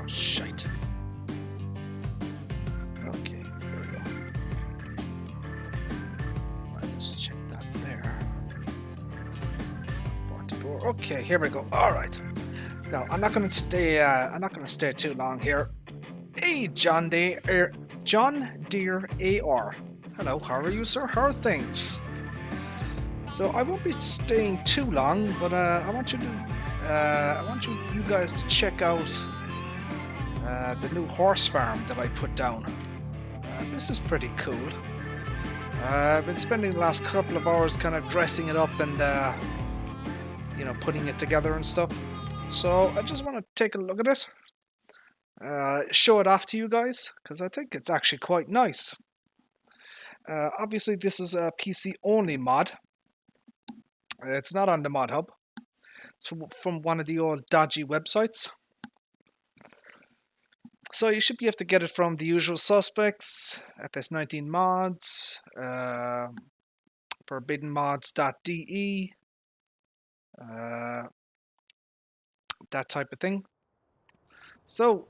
Oh, shite. Okay, there we go. Let's check that there. 44. Okay, here we go. All right. Now I'm not going to stay. I'm not going to stay too long here. Hey, John Deere. John Deere AR. Hello. How are you, sir? How are things? So I won't be staying too long, but I want you you guys to check out the new horse farm that I put down. This is pretty cool. I've been spending the last couple of hours kind of dressing it up and putting it together and stuff. So I just want to take a look at it, show it off to you guys because I think it's actually quite nice. Obviously, this is a PC only mod. It's not on the mod hub. It's from one of the old dodgy websites. So you should be able to get it from the usual suspects, FS19 mods, forbiddenmods.de, that type of thing. So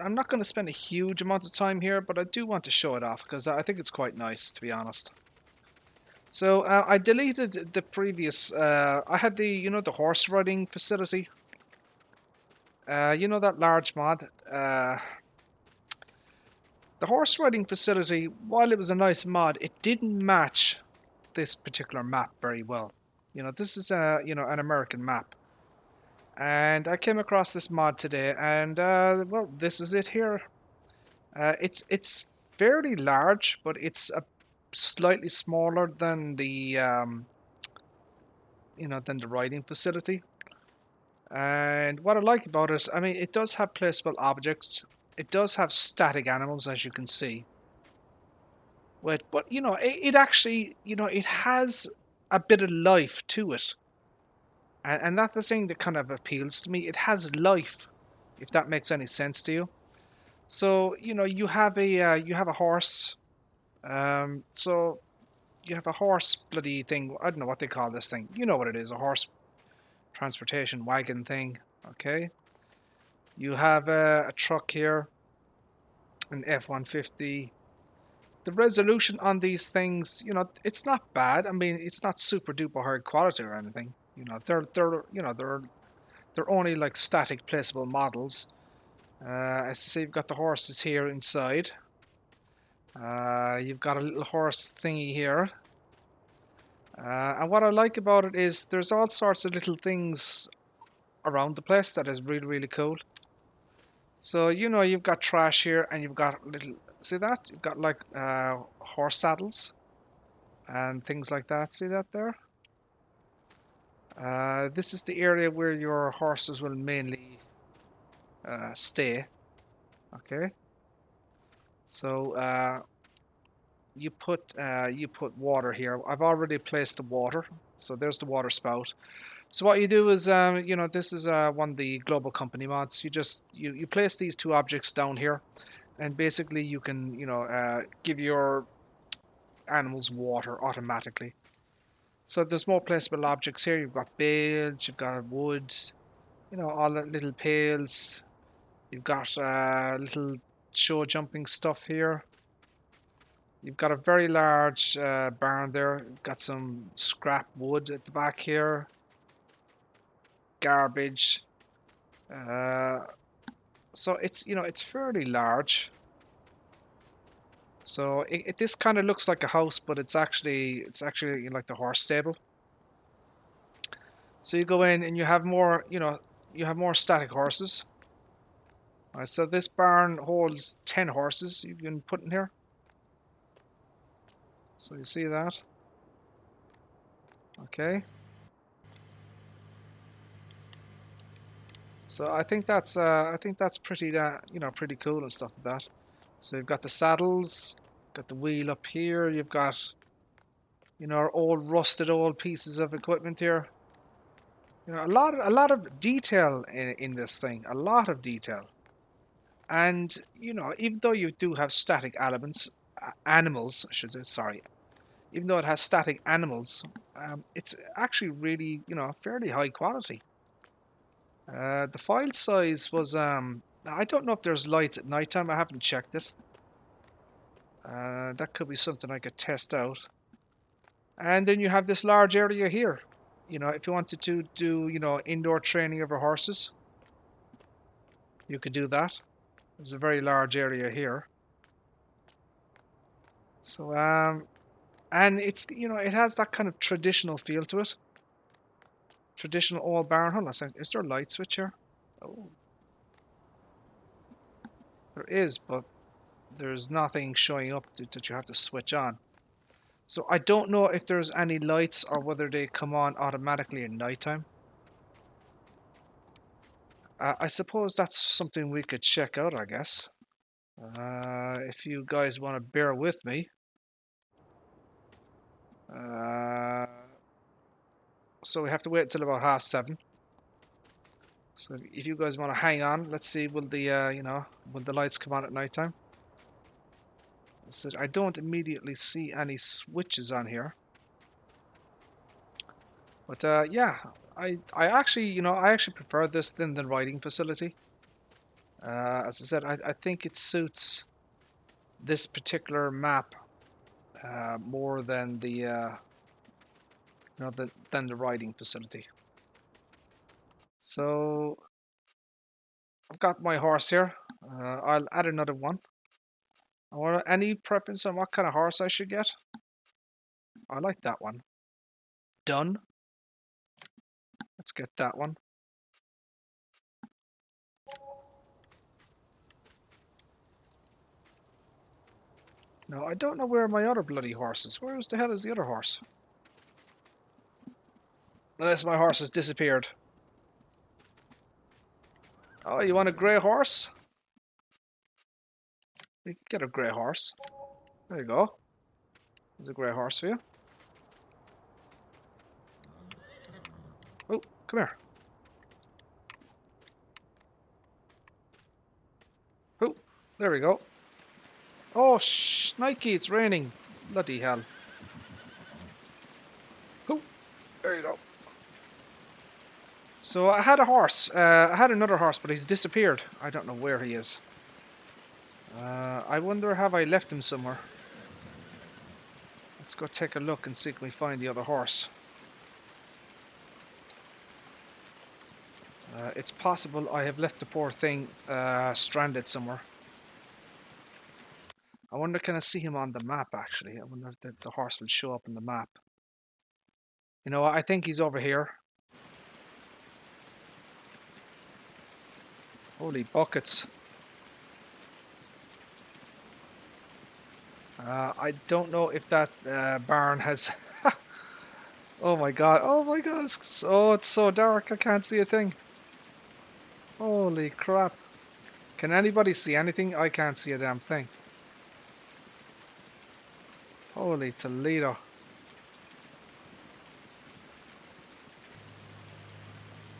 I'm not going to spend a huge amount of time here, but I do want to show it off because I think it's quite nice, to be honest. So I deleted the previous. I had the the horse riding facility. That large mod. The horse riding facility, while it was a nice mod, it didn't match this particular map very well. This is an American map, and I came across this mod today, and well, this is it here. It's fairly large, but it's slightly smaller than the than the riding facility. And what I like about it, I mean, it does have placeable objects. It does have static animals, as you can see. But it actually, it has a bit of life to it. And that's the thing that kind of appeals to me. It has life, if that makes any sense to you. So, you have a horse. So you have a horse bloody thing. I don't know what they call this thing. You know what it is, a horse transportation wagon thing. Okay. You have a truck here, an F-150. The resolution on these things, it's not bad. I mean, it's not super duper high quality or anything. They're only like static placeable models. As you see, you've got the horses here inside. You've got a little horse thingy here. And what I like about it is there's all sorts of little things around the place that is really, really cool. So, you've got trash here and you've got little, see that? You've got like horse saddles and things like that. See that there? This is the area where your horses will mainly stay. Okay. So you put water here. I've already placed the water, so there's the water spout. So what you do is, this is one of the global company mods. You place these two objects down here, and basically you can give your animals water automatically. So there's more placeable objects here. You've got bales, you've got wood, all the little pails. You've got little show jumping stuff here. You've got a very large barn there. You've got some scrap wood at the back here. Garbage. So it's fairly large. So this kind of looks like a house, but it's actually like the horse stable. So you go in and you have more static horses. So this barn holds 10 horses you can put in here. So you see that? Okay. So I think that's pretty pretty cool and stuff like that. So you've got the saddles, got the wheel up here. You've got our old rusted old pieces of equipment here. A lot of detail in this thing. A lot of detail. And even though you do have static animals, I should say, sorry. Even though it has static animals, it's actually really fairly high quality. The file size was Now, I don't know if there's lights at nighttime. I haven't checked it. That could be something I could test out. And then you have this large area here. You know, if you wanted to do, you know, indoor training of your horses, you could do that. There's a very large area here. So, and it's, you know, it has that kind of traditional feel to it. Traditional old barn. Hold on a second. Is there a light switch here? Oh. There is, but there's nothing showing up that you have to switch on. So I don't know if there's any lights or whether they come on automatically at nighttime. I suppose that's something we could check out, I guess. If you guys want to bear with me. So we have to wait until about 7:30. So if you guys want to hang on, let's see, will the you know, will the lights come on at nighttime? So I don't immediately see any switches on here. But yeah, I actually, you know, I actually prefer this than the riding facility. As I said, I think it suits this particular map more than the you know, than the riding facility. So I've got my horse here. I'll add another one. I want any preference on what kind of horse I should get? I like that one. Done. Let's get that one. No, I don't know where my other bloody horse is. Where the hell is the other horse? Unless my horse has disappeared. Oh, you want a grey horse? You can get a grey horse. There you go. There's a grey horse for you. Oh, come here. Oh, there we go. Oh, Nike, it's raining. Bloody hell. Oh, there you go. So I had a horse. I had another horse, but he's disappeared. I don't know where he is. I wonder, have I left him somewhere? Let's go take a look and see if we find the other horse. It's possible I have left the poor thing stranded somewhere. I wonder, can I see him on the map, actually? I wonder if the horse will show up on the map. You know what? I think he's over here. Holy buckets. I don't know if that barn has... Oh my god. Oh my god. It's so dark. I can't see a thing. Holy crap. Can anybody see anything? I can't see a damn thing. Holy Toledo.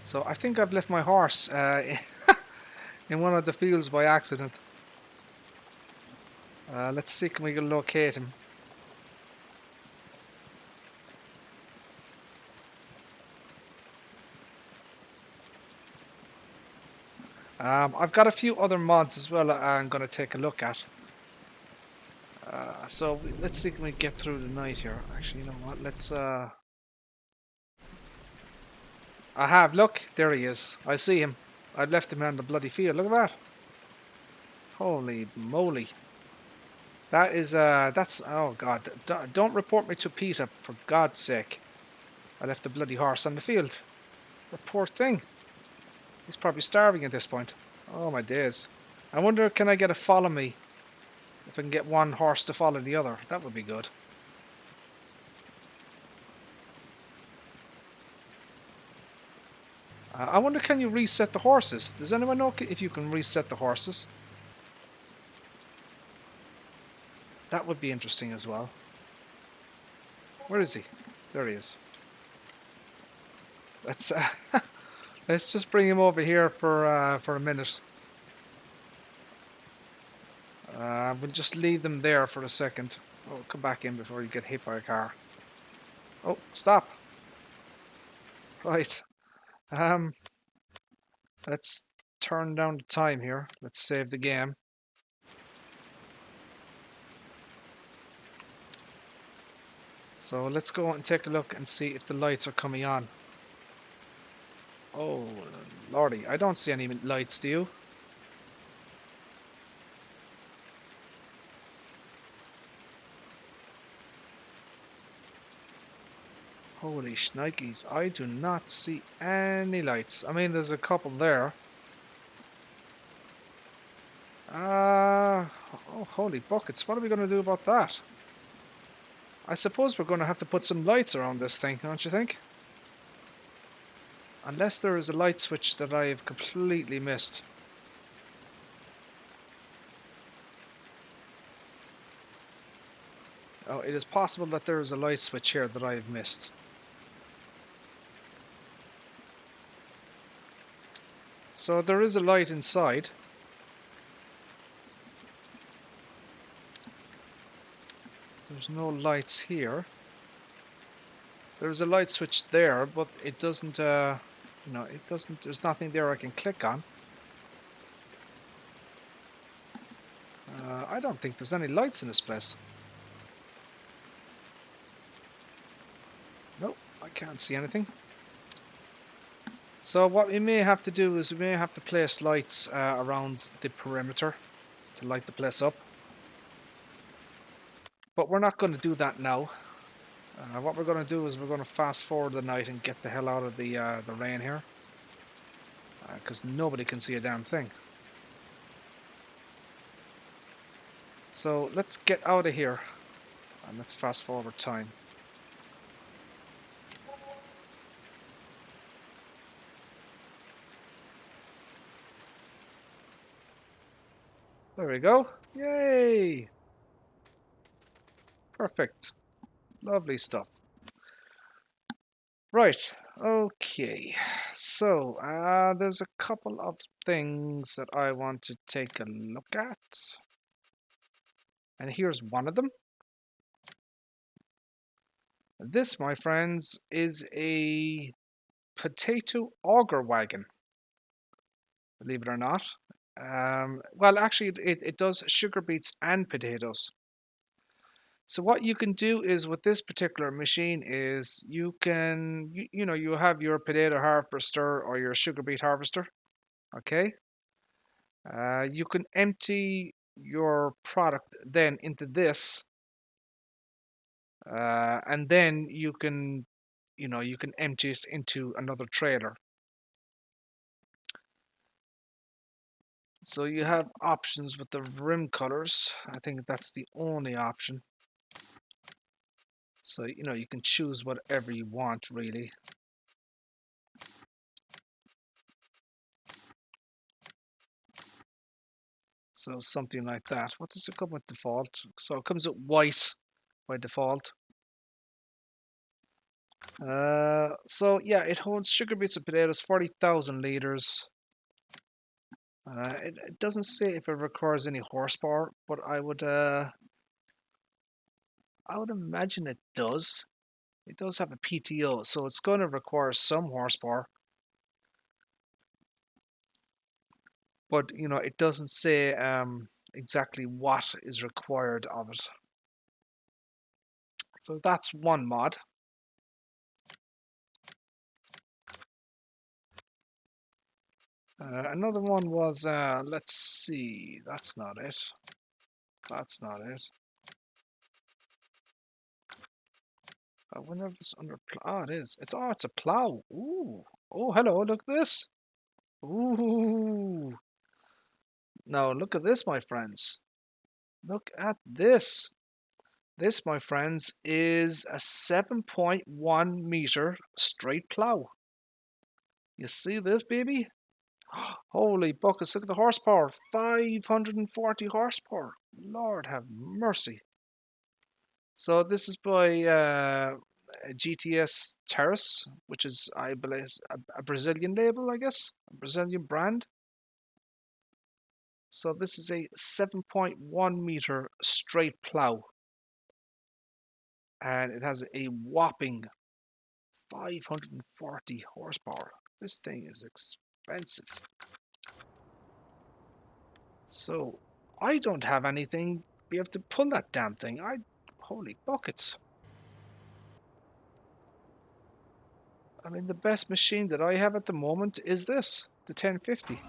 So I think I've left my horse in one of the fields by accident. Let's see, can we locate him? I've got a few other mods as well I'm going to take a look at. So let's see, can we get through the night here? Actually, you know what? Let's... I have, look, there he is. I see him. I've left him on the bloody field. Look at that. Holy moly. That is, that's, oh god. Don't report me to Peter, for God's sake. I left the bloody horse on the field. The poor thing. He's probably starving at this point. Oh my days. I wonder, can I get a follow me? If I can get one horse to follow the other. That would be good. I wonder, can you reset the horses? Does anyone know if you can reset the horses? That would be interesting as well. Where is he? There he is. Let's let's just bring him over here for a minute. We'll just leave them there for a second. Oh, come back in before you get hit by a car. Oh, stop. Right. Let's turn down the time here. Let's save the game. So let's go and take a look and see if the lights are coming on. Oh, lordy, I don't see any lights, do you? Holy shnikes, I do not see any lights. I mean, there's a couple there. Oh, holy buckets, what are we going to do about that? I suppose we're going to have to put some lights around this thing, don't you think? Unless there is a light switch that I have completely missed. Oh, it is possible that there is a light switch here that I have missed. So there is a light inside. There's no lights here. There's a light switch there, but it doesn't, it doesn't, there's nothing there I can click on. I don't think there's any lights in this place. Nope, I can't see anything. So what we may have to do is we may have to place lights around the perimeter to light the place up. But we're not going to do that now. What we're going to do is we're going to fast forward the night and get the hell out of the rain here. Because nobody can see a damn thing. So let's get out of here and let's fast forward time. There we go. Yay! Perfect. Lovely stuff. Right. Okay. So, there's a couple of things that I want to take a look at. And here's one of them. This, my friends, is a potato auger wagon. Believe it or not. Well, actually, it does sugar beets and potatoes. So what you can do is with this particular machine is you can, you have your potato harvester or your sugar beet harvester. Okay. You can empty your product then into this. And then you can empty it into another trailer. So you have options with the rim colors. I think that's the only option. So, you can choose whatever you want, really. So something like that. What does it come with default? So it comes with white by default. So yeah, it holds sugar beets and potatoes, 40,000 liters. It doesn't say if it requires any horsepower, but I would imagine it does. It does have a PTO, so it's going to require some horsepower. But it doesn't say exactly what is required of it. So that's one mod. Another one was, let's see, that's not it. That's not it. I wonder if it's under plow. Oh, it is. It's a plow. Ooh. Oh, hello. Look at this. Ooh. Now look at this, my friends. Look at this. This, my friends, is a 7.1 meter straight plow. You see this, baby? Holy buckets, look at the horsepower. 540 horsepower. Lord have mercy. So this is by GTS Terrace, which is, I believe, a Brazilian label, I guess. A Brazilian brand. So this is a 7.1 meter straight plow. And it has a whopping 540 horsepower. This thing is expensive. So I don't have anything. We have to pull that damn thing. Holy buckets. I mean, the best machine that I have at the moment is this, the 1050.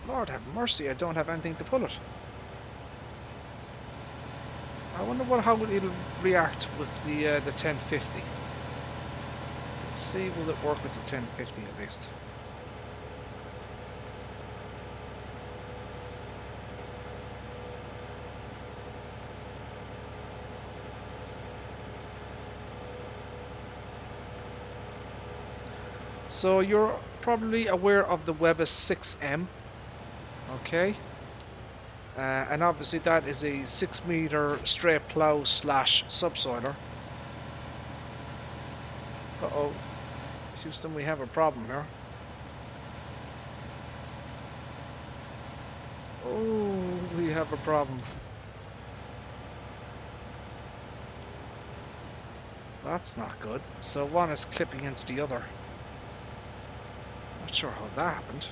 Lord have mercy, I don't have anything to pull it. I wonder how it'll react with the 1050. Let's see, will it work with the 1050 at least? So you're probably aware of the Webus 6M, okay? And obviously that is a 6-meter straight plow / subsoiler. Uh-oh. Houston, we have a problem here. Oh, we have a problem. That's not good. So one is clipping into the other. Not sure how that happened.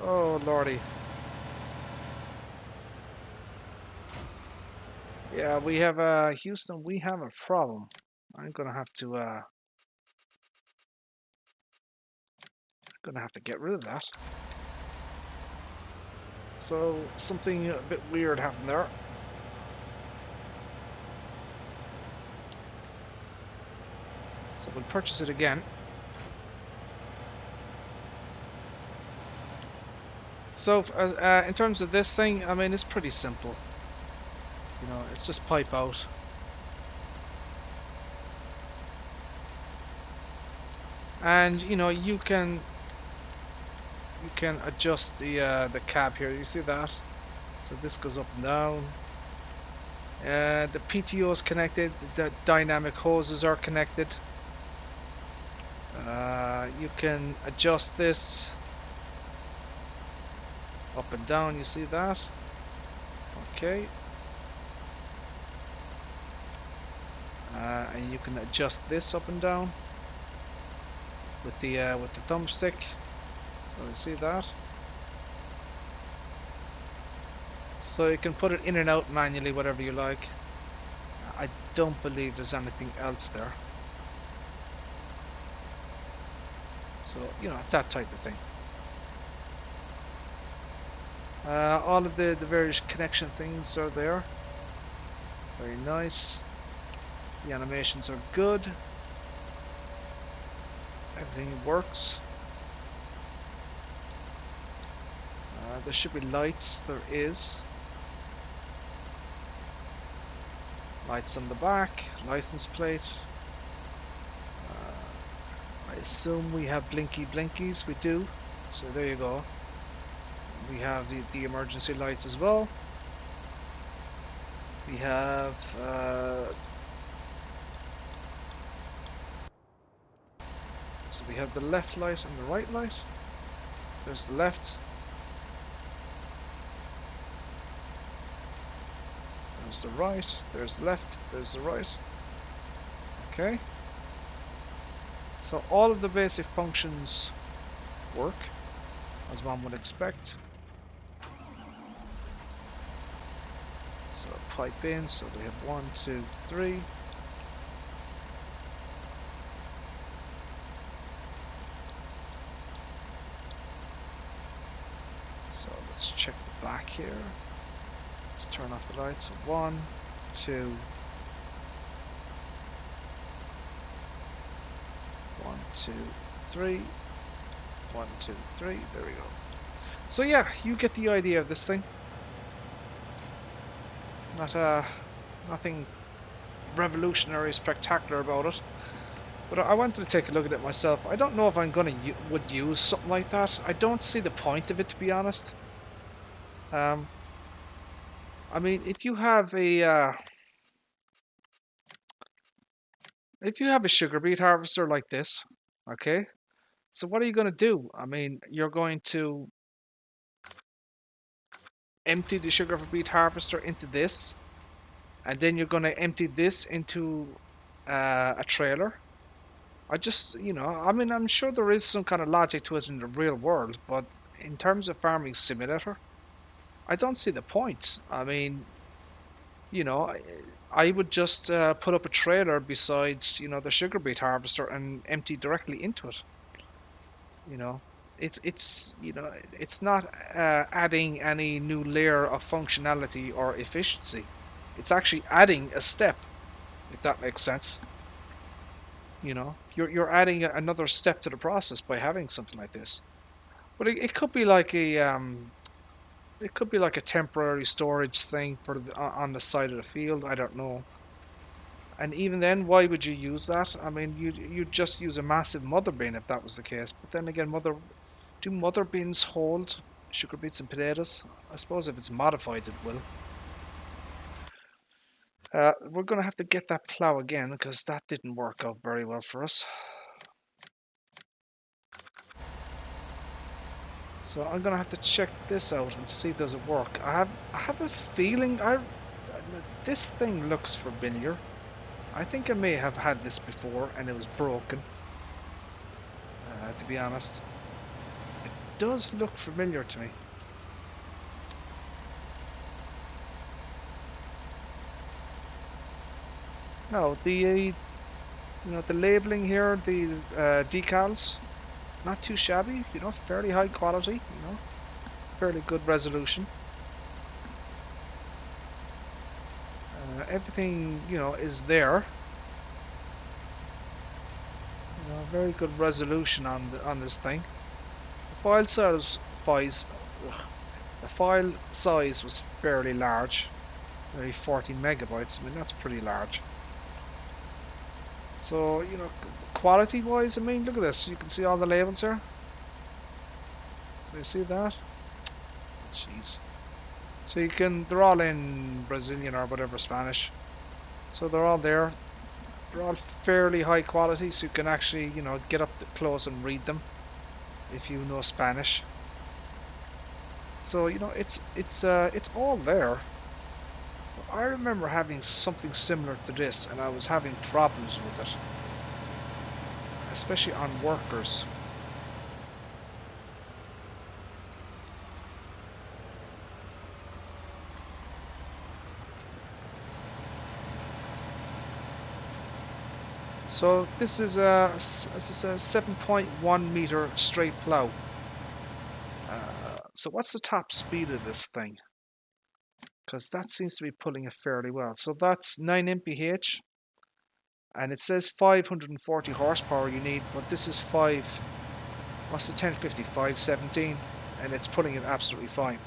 Oh, lordy. Yeah, we have Houston, we have a problem. I'm gonna have to get rid of that. So something a bit weird happened there. So we'll purchase it again. So in terms of this thing, I mean, it's pretty simple. You know, it's just pipe out. And you know, you can adjust the cab here. You see that? So this goes up and down. The PTO is connected. The dynamic hoses are connected. You can adjust this up and down. You see that? Okay. And you can adjust this up and down with the thumbstick. So you see that? So you can put it in and out manually, whatever you like. I don't believe there's anything else there. So, you know, that type of thing. All of the various connection things are there. Very nice. The animations are good. Everything works. There should be lights. There is. Lights on the back. License plate. I assume we have blinky blinkies. We do. So there you go. We have the emergency lights as well. We have so we have the left light and the right light. There's the left. There's the right. There's the left. There's the right. Okay. So all of the basic functions work as one would expect. So pipe in. So we have 1, 2, 3. So let's check the back here. Let's turn off the lights. 1, 2. 1, 2, 3. 1, 2, 3. There we go. So yeah, you get the idea of this thing. Nothing revolutionary, spectacular about it. But I wanted to take a look at it myself. I don't know if I'm gonna would use something like that. I don't see the point of it, to be honest. I mean, if you have a sugar beet harvester like this, okay. So what are you gonna do? I mean, you're going to empty the sugar beet harvester into this. and then you're going to empty this into a trailer. I just, I mean, I'm sure there is some kind of logic to it in the real world, but in terms of farming simulator, I don't see the point. I mean, you know, I, I would just put up a trailer beside, the sugar beet harvester and empty directly into it. You know, it's not adding any new layer of functionality or efficiency. It's actually adding a step, if that makes sense. You're adding another step to the process by having something like this. But it could be like a temporary storage thing for on the side of the field. I don't know. And even then, why would you use that? I mean, you'd just use a massive mother bin if that was the case. But then again, do mother bins hold sugar beets and potatoes? I suppose if it's modified, it will. We're going to have to get that plow again because that didn't work out very well for us. So I'm going to have to check this out and see does it work. I have a feeling this thing looks familiar. I think I may have had this before and it was broken. To be honest, it does look familiar to me. No, the labeling here, the decals, not too shabby. Fairly high quality. Fairly good resolution. Everything is there. Very good resolution on this thing. The file size was fairly large, maybe 40 megabytes. I mean, that's pretty large. So quality wise, I mean, look at this. You can see all the labels here. So you see that? Jeez. So they're all in Brazilian or whatever Spanish. So they're all there. They're all fairly high quality, so you can actually, get up close and read them if you know Spanish. So it's all there. But I remember having something similar to this, and I was having problems with it, especially on workers. So this is a 7.1 meter straight plow. So what's the top speed of this thing? Because that seems to be pulling it fairly well. So that's 9 mph, and it says 540 horsepower you need, but this is what's the 1050? 517, and it's pulling it absolutely fine.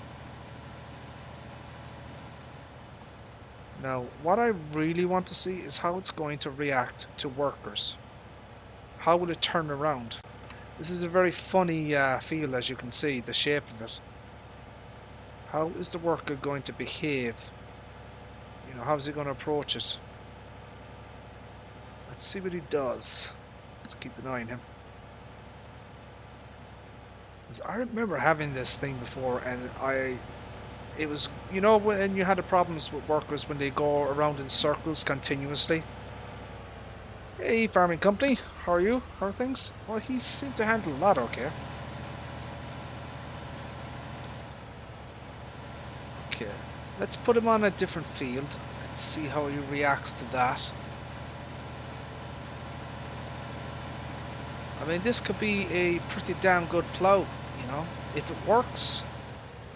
Now, what I really want to see is how it's going to react to workers. How will it turn around? This is a very funny field, as you can see, the shape of it. How is the worker going to behave? How is he going to approach it? Let's see what he does. Let's keep an eye on him. I remember having this thing before, and it was, when you had the problems with workers when they go around in circles continuously. Hey, farming company, how are you? How are things? Well, he seemed to handle that okay. Okay, let's put him on a different field and see how he reacts to that. I mean, this could be a pretty damn good plow, if it works.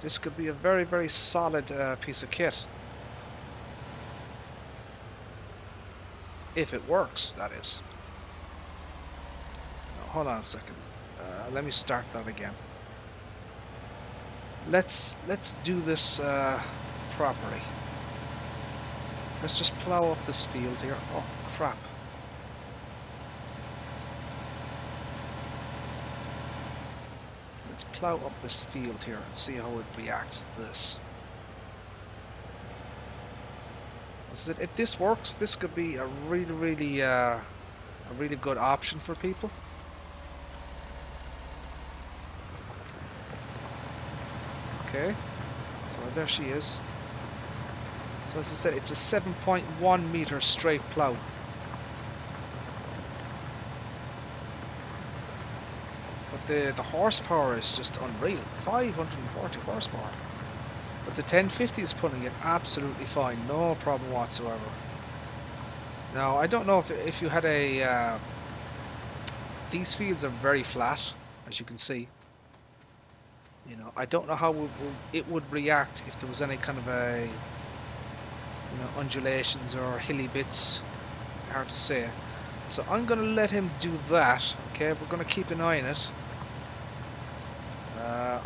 This could be a very, very solid piece of kit. If it works, that is. Now, hold on a second. Let me start that again. Let's do this properly. Let's just plow up this field here. Oh, crap. Let's plow up this field here and see how it reacts to this. If this works, this could be a really good option for people. Okay, so there she is. So as I said, it's a 7.1 meter straight plough. But the horsepower is just unreal. 540 horsepower. But the 1050 is putting it absolutely fine. No problem whatsoever. Now, I don't know if you had a... these fields are very flat, as you can see. You know, I don't know how it would react if there was any kind of a... you know, undulations or hilly bits. Hard to say. So I'm going to let him do that. Okay, we're going to keep an eye on it.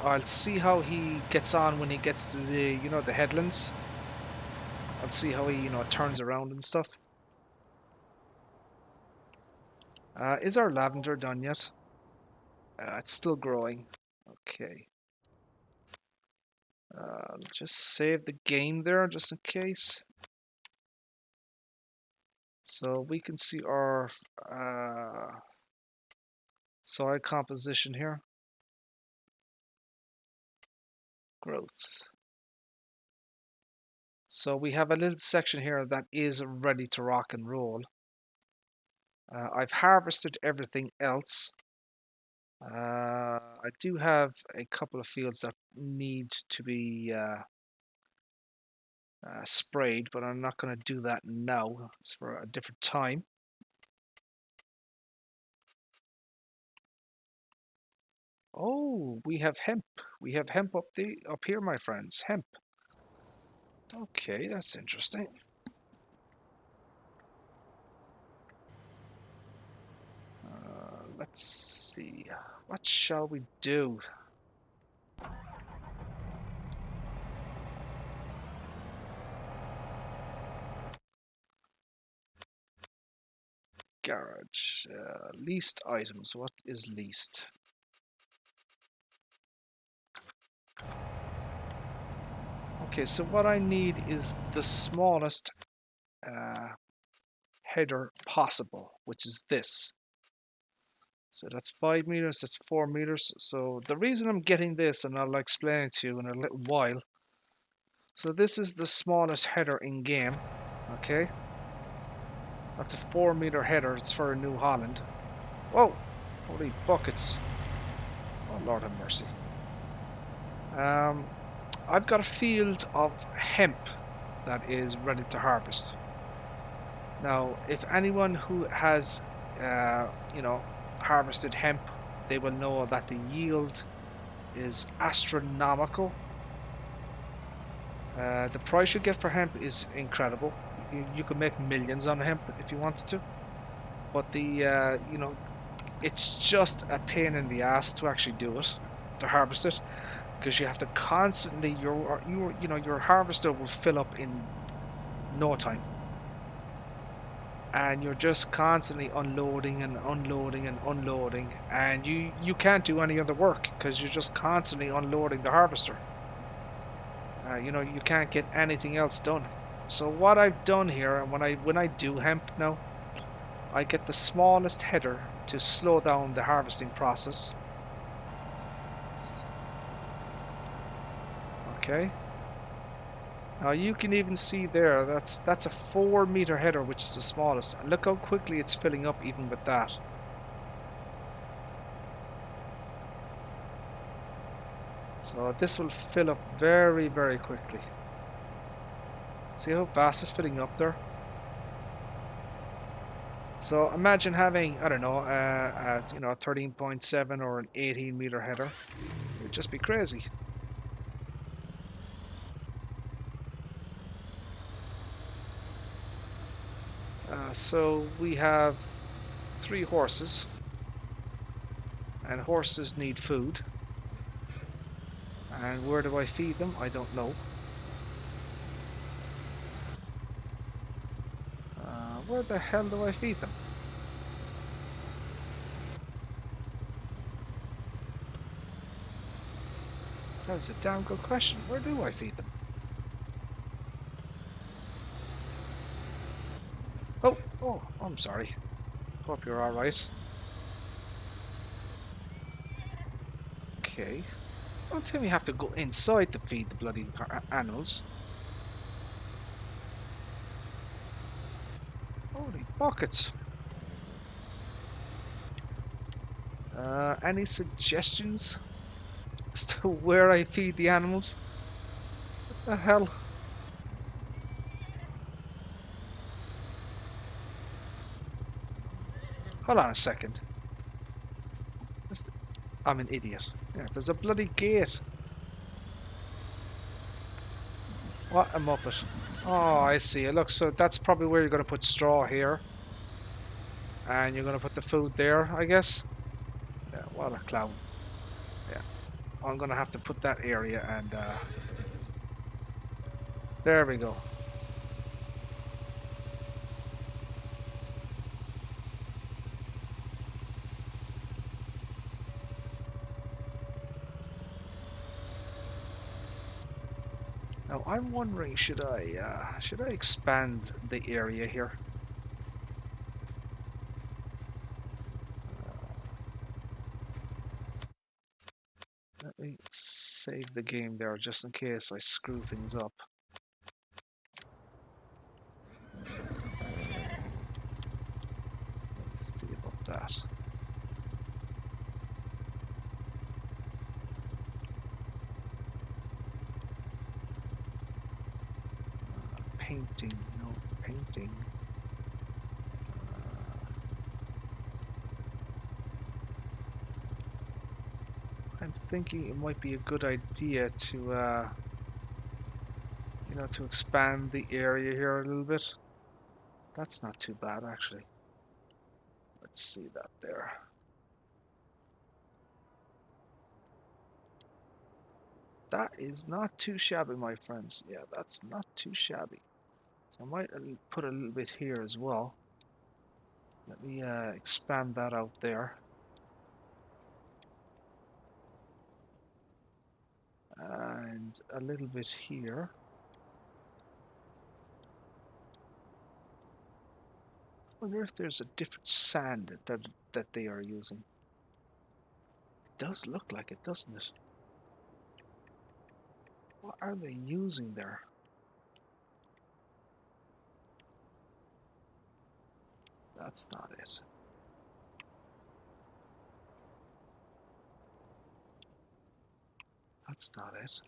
I'll see how he gets on when he gets to the, you know, the headlands. I'll see how he, you know, turns around and stuff. Is our lavender done yet? It's still growing. Okay. Just save the game there, just in case. So we can see our soil composition here. Growth. So we have a little section here that is ready to rock and roll. I've harvested everything else. I do have a couple of fields that need to be sprayed, but I'm not going to do that now. It's for a different time. Oh, we have hemp. We have hemp up here, my friends. Hemp. Okay, that's interesting. Let's see. What shall we do? Garage. Least items. What is least? Okay, so what I need is the smallest header possible, which is this. So that's 5 meters, that's 4 meters. So the reason I'm getting this, and I'll explain it to you in a little while. So this is the smallest header in game, okay? That's a 4 meter header, it's for New Holland. Whoa, holy buckets. Oh, Lord have mercy. I've got a field of hemp that is ready to harvest. Now, if anyone who has, you know, harvested hemp, they will know that the yield is astronomical. The price you get for hemp is incredible. You could make millions on hemp if you wanted to, but the you know, it's just a pain in the ass to actually do it, to harvest it, because you have to constantly your harvester will fill up in no time. And you're just constantly unloading and unloading and unloading, and you can't do any other work because you're just constantly unloading the harvester. You know, you can't get anything else done. So what I've done here, and when I do hemp now, I get the smallest header to slow down the harvesting process. Okay. Now you can even see there, that's a 4 meter header, which is the smallest. And look how quickly it's filling up even with that. So this will fill up very, very quickly. See how fast it's filling up there? So imagine having, I don't know, you know, a 13.7 or an 18 meter header. It would just be crazy. So we have 3 horses, and horses need food. And where do I feed them? I don't know. Where the hell do I feed them? That is a damn good question. Where do I feed them? Oh, I'm sorry. Hope you're alright. Okay. Don't tell me you have to go inside to feed the bloody animals. Buckets. Any suggestions as to where I feed the animals? What the hell? Hold on a second. I'm an idiot. Yeah, there's a bloody gate. What a muppet. Oh, I see. Look, so that's probably where you're going to put straw here. And you're going to put the food there, I guess. Yeah, what a clown. Yeah. I'm going to have to put that area and... there we go. Now I'm wondering, should I expand the area here? Let me save the game there just in case I screw things up. Let's see about that. Painting, no painting. I'm thinking it might be a good idea to, you know, to expand the area here a little bit. That's not too bad, actually. Let's see that there. That is not too shabby, my friends. Yeah, that's not too shabby. So I might put a little bit here as well. Let me expand that out there. And a little bit here. I wonder if there's a different sand that they are using. It does look like it, doesn't it? What are they using there? That's not it. That's not it.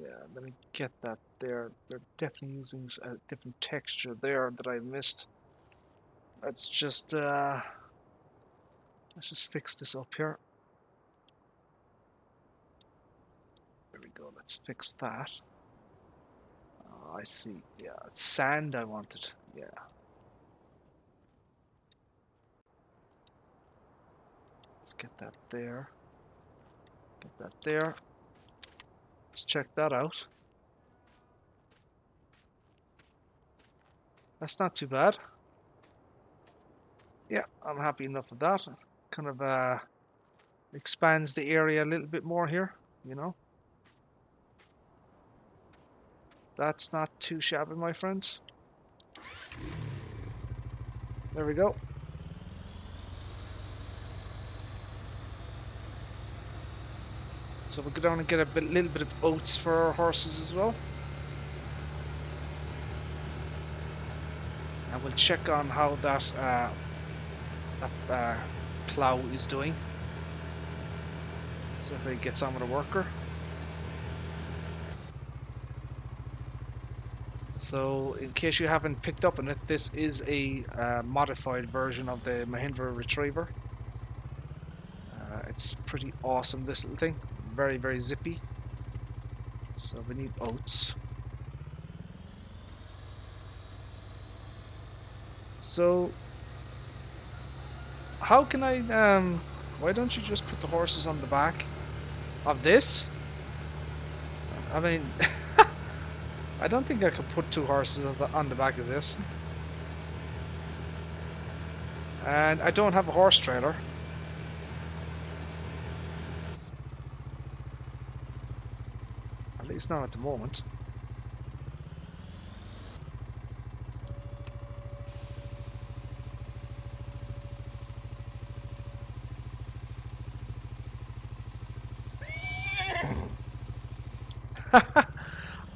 Yeah, let me get that there. They're definitely using a different texture there that I missed. Let's just fix this up here. There we go. Let's fix that. Oh, I see. Yeah, sand I wanted. Yeah. Let's get that there. Get that there. Let's check that out. That's not too bad. Yeah, I'm happy enough with that. Kind of expands the area a little bit more here, you know. That's not too shabby, my friends. There we go. So we'll go down and get a little bit of oats for our horses as well. And we'll check on how that plow is doing. See if it gets on with a worker. So, in case you haven't picked up on it, this is a modified version of the Mahindra Retriever. It's pretty awesome, this little thing. Very, very zippy. So we need oats. So, how can I, why don't you just put the horses on the back of this? I mean, I don't think I could put two horses on the back of this. And I don't have a horse trailer. At least not at the moment.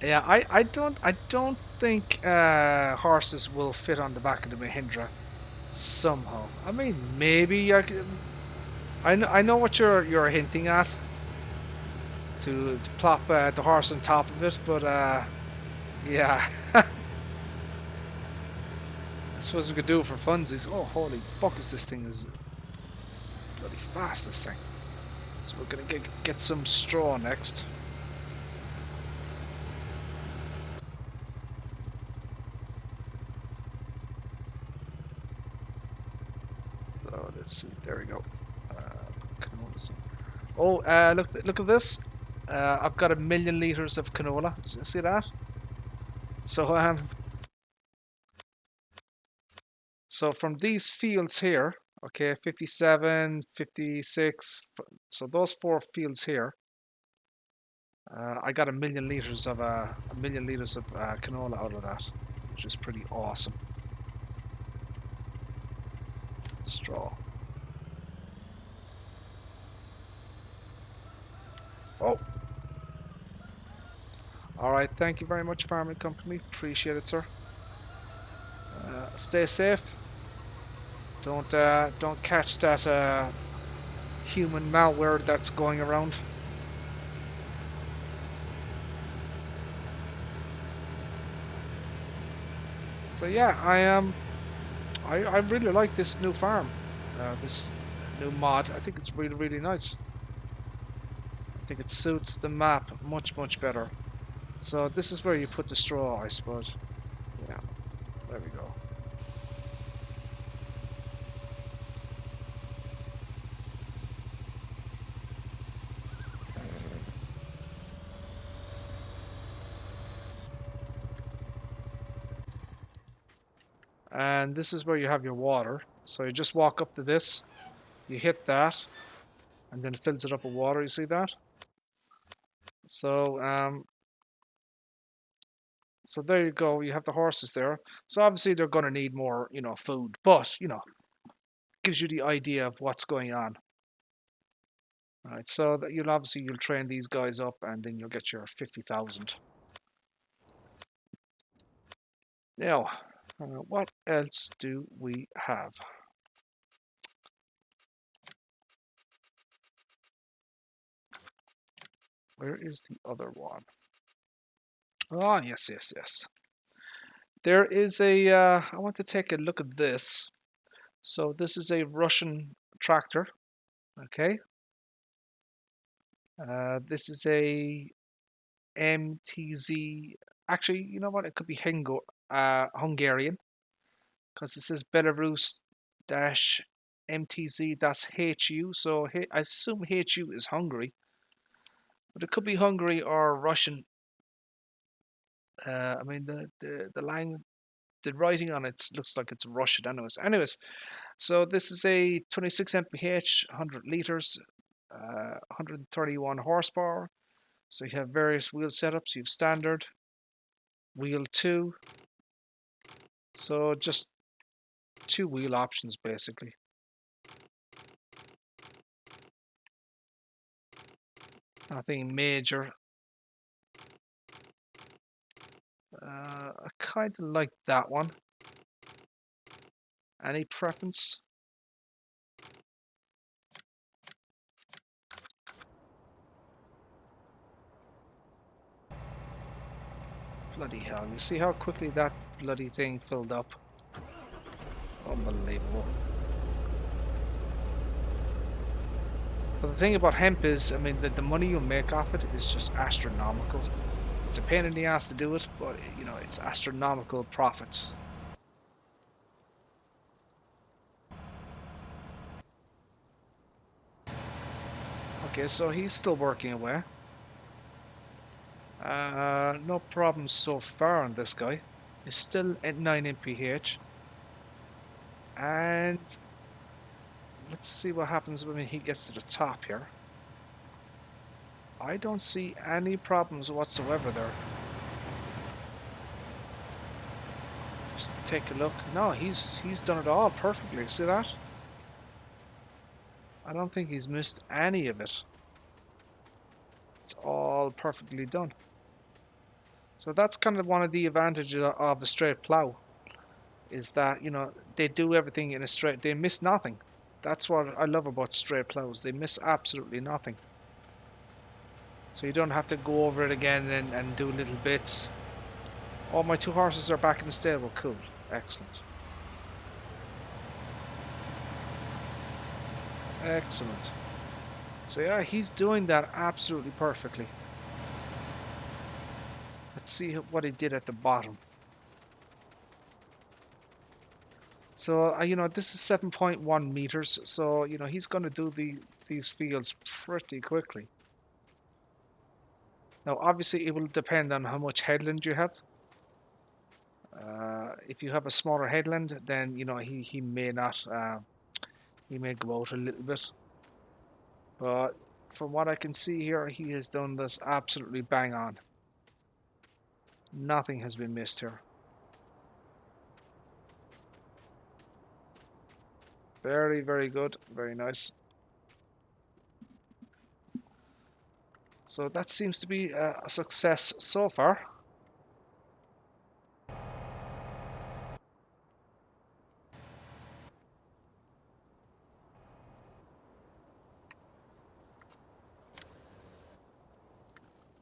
Yeah, I don't think horses will fit on the back of the Mahindra somehow. I mean, maybe I know what you're hinting at to plop the horse on top of it, but yeah, I suppose we could do it for funsies. Oh, holy buckets! This thing is bloody fast. This thing. So we're gonna get some straw next. So let's see. There we go. Canola. Oh, look at this. I've got 1,000,000 liters of canola. Did you see that? So so from these fields here, okay, 57, 56. So those 4 fields here, I got 1,000,000 liters of canola out of that, which is pretty awesome. Straw. Oh, all right. Thank you very much, farming company. Appreciate it, sir. Stay safe. Don't catch that human malware that's going around. So yeah, I really like this new farm, this new mod. I think it's really nice. I think it suits the map much better. So this is where you put the straw, I suppose. Yeah, there we go. And this is where you have your water. So you just walk up to this, you hit that, and then it fills it up with water. You see that? So so there you go. You have the horses there. So obviously they're going to need more, food, but gives you the idea of what's going on. All right, so that you'll train these guys up, and then you'll get your 50,000. Now, what else do we have? Where is the other one? Oh, yes. There is I want to take a look at this. So this is a Russian tractor. Okay. This is a MTZ. Actually, you know what? It could be Hungarian, because it says Belarus dash MTZ. That's HU. So I assume HU is Hungary, but it could be Hungary or Russian. I mean the line, the writing on it looks like it's Russian. Anyways, so this is a 26 mph, 100 liters, 131 horsepower. So you have various wheel setups. You have standard, wheel 2. So just 2 wheel options basically. Nothing major. I kind of like that one. Any preference? Bloody hell, you see how quickly that bloody thing filled up? Unbelievable. But the thing about hemp is, I mean, the money you make off it is just astronomical. It's a pain in the ass to do it, but it's astronomical profits. Okay, so he's still working away. No problems so far on this guy. He's still at 9 mph. And let's see what happens when he gets to the top here. I don't see any problems whatsoever there. Just take a look. No, he's done it all perfectly. See that? I don't think he's missed any of it. It's all perfectly done. So that's kind of one of the advantages of a straight plow, is that, you know, they do everything in a straight, they miss nothing. That's what I love about straight plows. They miss absolutely nothing. So you don't have to go over it again and do little bits. Oh, my 2 horses are back in the stable. Cool. Excellent. Excellent. So yeah, he's doing that absolutely perfectly. Let's see what he did at the bottom. So, you know, this is 7.1 meters. So, you know, he's going to do these fields pretty quickly. Now, obviously, it will depend on how much headland you have. If you have a smaller headland, then, you know, he may not, he may go out a little bit. But from what I can see here, he has done this absolutely bang on. Nothing has been missed here. Very, very good. Very nice. So that seems to be a success so far.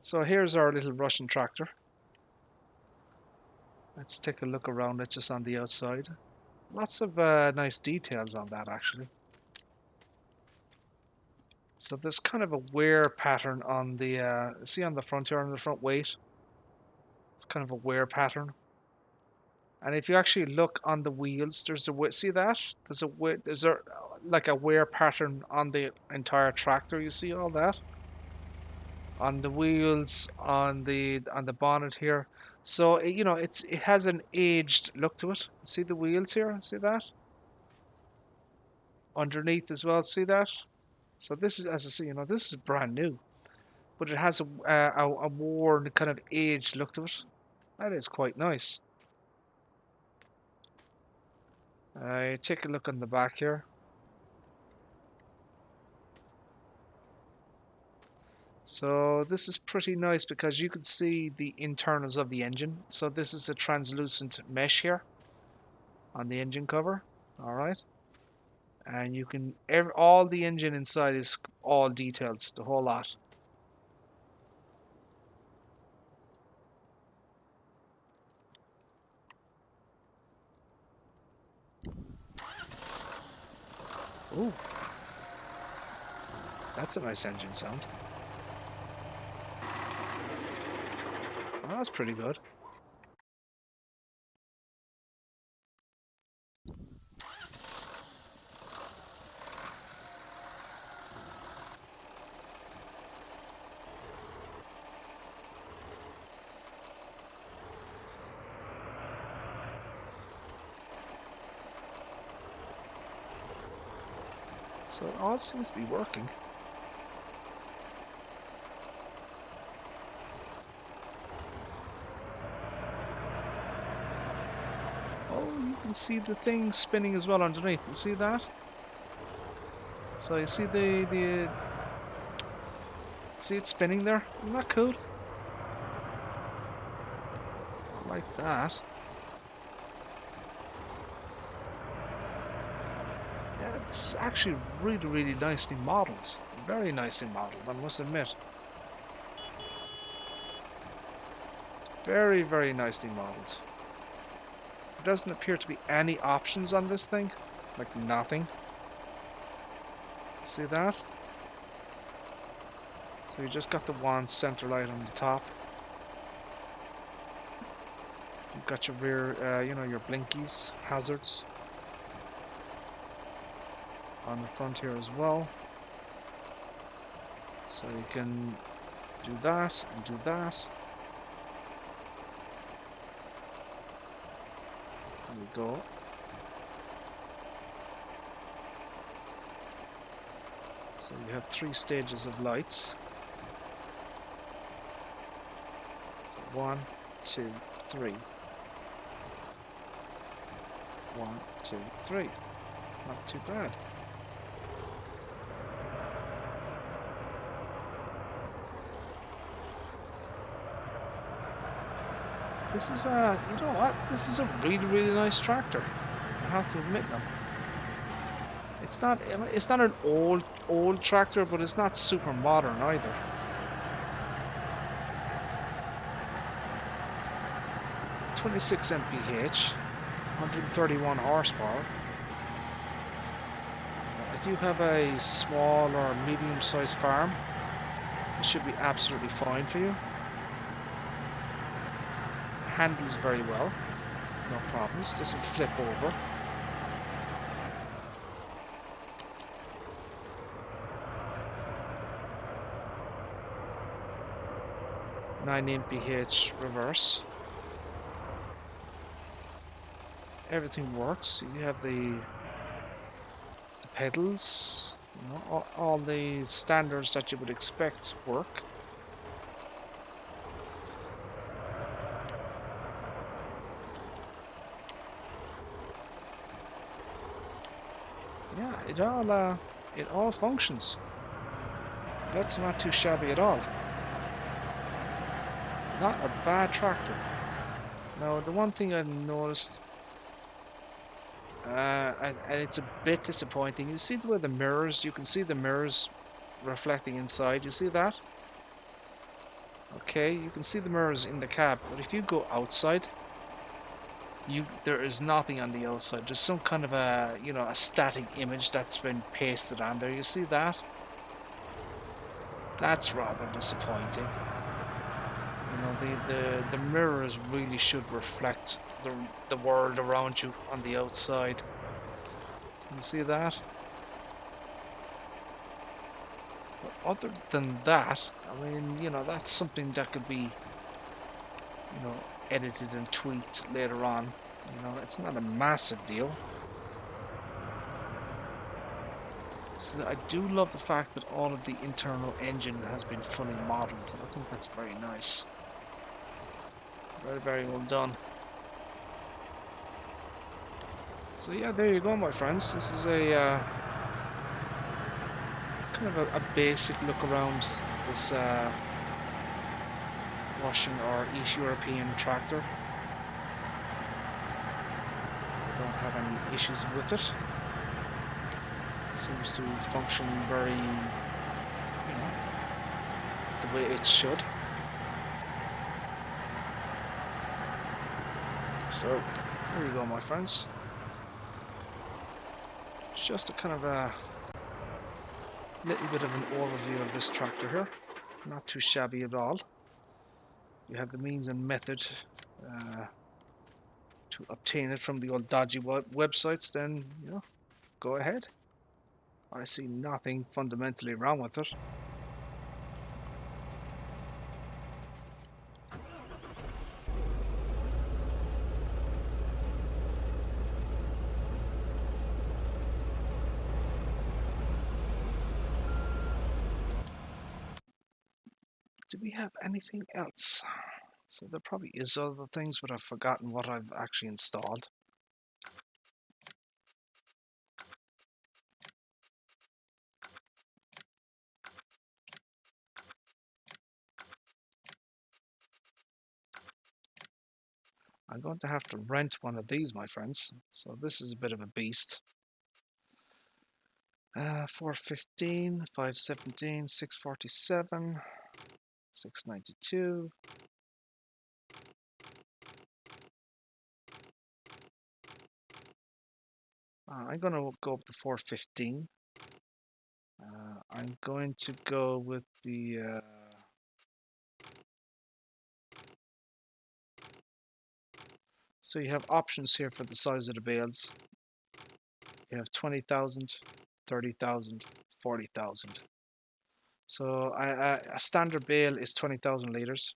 So here's our little Russian tractor. Let's take a look around it just on the outside. Lots of nice details on that, actually. So there's kind of a wear pattern on the, see on the front here, on the front weight. It's kind of a wear pattern. And if you actually look on the wheels, there's a, see that? There's a like a wear pattern on the entire tractor. You see all that? On the wheels, on the bonnet here. So you know, it has an aged look to it. See the wheels here? See that? Underneath as well. See that? So this is, as I say, you know, this is brand new, but it has a worn kind of aged look to it. That is quite nice. Take a look on the back here. So this is pretty nice because you can see the internals of the engine. So this is a translucent mesh here on the engine cover. All right. And you can, all the engine inside is all detailed, the whole lot. Ooh, that's a nice engine sound. Oh, that's pretty good. So it all seems to be working. Oh, you can see the thing spinning as well underneath. You see that? So you see the see it spinning there? Isn't that cool? I like that. Yeah, this is actually really, really nicely modelled. Very nicely modelled, I must admit. Very, very nicely modelled. There doesn't appear to be any options on this thing. Like nothing. See that? So you just got the one center light on the top. You've got your rear, you know, your blinkies, hazards on the front here as well. So you can do that and do that. There we go. So you have 3 stages of lights. So 1, 2, 3. 1, 2, 3. Not too bad. This is you know what? This is a really nice tractor. I have to admit now. It's not an old tractor, but it's not super modern either. 26 mph, 131 horsepower. If you have a small or medium-sized farm, this should be absolutely fine for you. Handles very well, no problems. Doesn't flip over. Nine mph reverse. Everything works. You have the pedals, you know, all the standards that you would expect work. Yeah, it all functions. That's not too shabby at all. Not a bad tractor. Now, the one thing I noticed, and it's a bit disappointing. You see where the mirrors? You can see the mirrors reflecting inside. You see that? Okay, you can see the mirrors in the cab, but if you go outside, there is nothing on the outside. There's some kind of a a static image that's been pasted on there. You see that? That's rather disappointing. You know, the mirrors really should reflect the world around you on the outside. Can you see that? But other than that, I mean, that's something that could be, edited and tweaked later on. It's not a massive deal. So I do love the fact that all of the internal engine has been fully modeled. I think that's very nice. Very well done. So yeah, there you go, my friends. This is a kind of a basic look around this Russian or East European tractor. I don't have any issues with it. It seems to function very, the way it should. So, there you go, my friends. It's just a kind of a little bit of an overview of this tractor here. Not too shabby at all. You have the means and method to obtain it from the old dodgy websites, then, go ahead. I see nothing fundamentally wrong with it. Do we have anything else? So there probably is other things, but I've forgotten what I've actually installed. I'm going to have to rent one of these, my friends. So this is a bit of a beast. 415, 517, 647, 692. I'm going to go up to 415. I'm going to go with the... So you have options here for the size of the bales. You have 20,000, 30,000, 40,000. So a standard bale is 20,000 liters.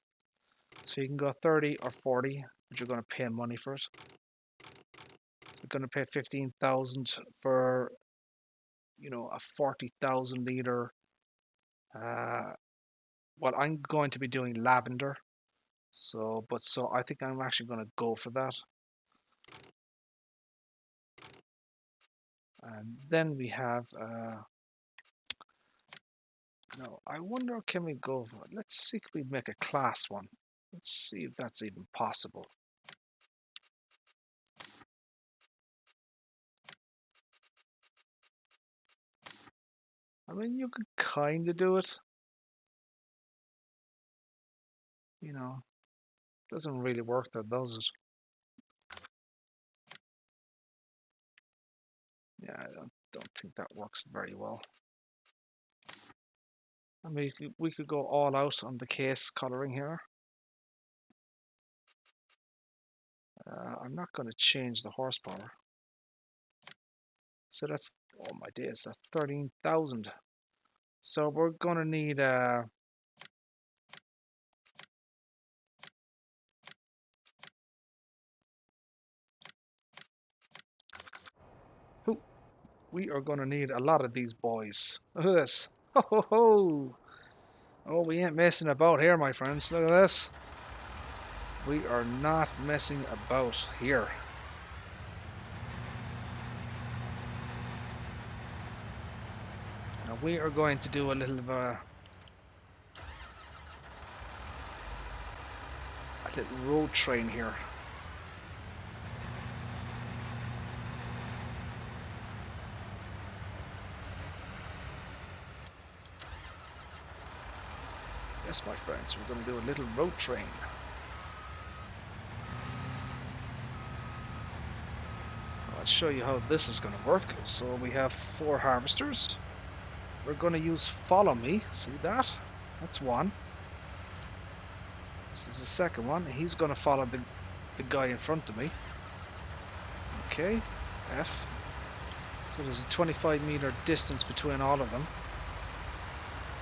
So you can go 30 or 40, but you're going to pay money for it. You're going to pay 15,000 for, a 40,000 liter. Well, I'm going to be doing lavender. So I think I'm actually going to go for that. And then we have, no, I wonder, can we go for, let's see, can we make a class one? Let's see if that's even possible. I mean, you could kind of do it. You know, doesn't really work though, does it? Yeah, I don't think that works very well. I mean, we could go all out on the case coloring here. I'm not going to change the horsepower. So that's, oh my days, that's 13,000. So we're going to need we are going to need a lot of these boys. Look at this. Ho ho ho. Oh, we ain't messing about here, my friends. Look at this. We are not messing about here. Now we are going to do a little road train here. Yes, my friends, we're going to do a little road train. I'll show you how this is going to work. So we have 4 harvesters. We're going to use follow me. See that? That's one. This is the second one. He's going to follow the guy in front of me. Okay, F. So there's a 25-meter distance between all of them.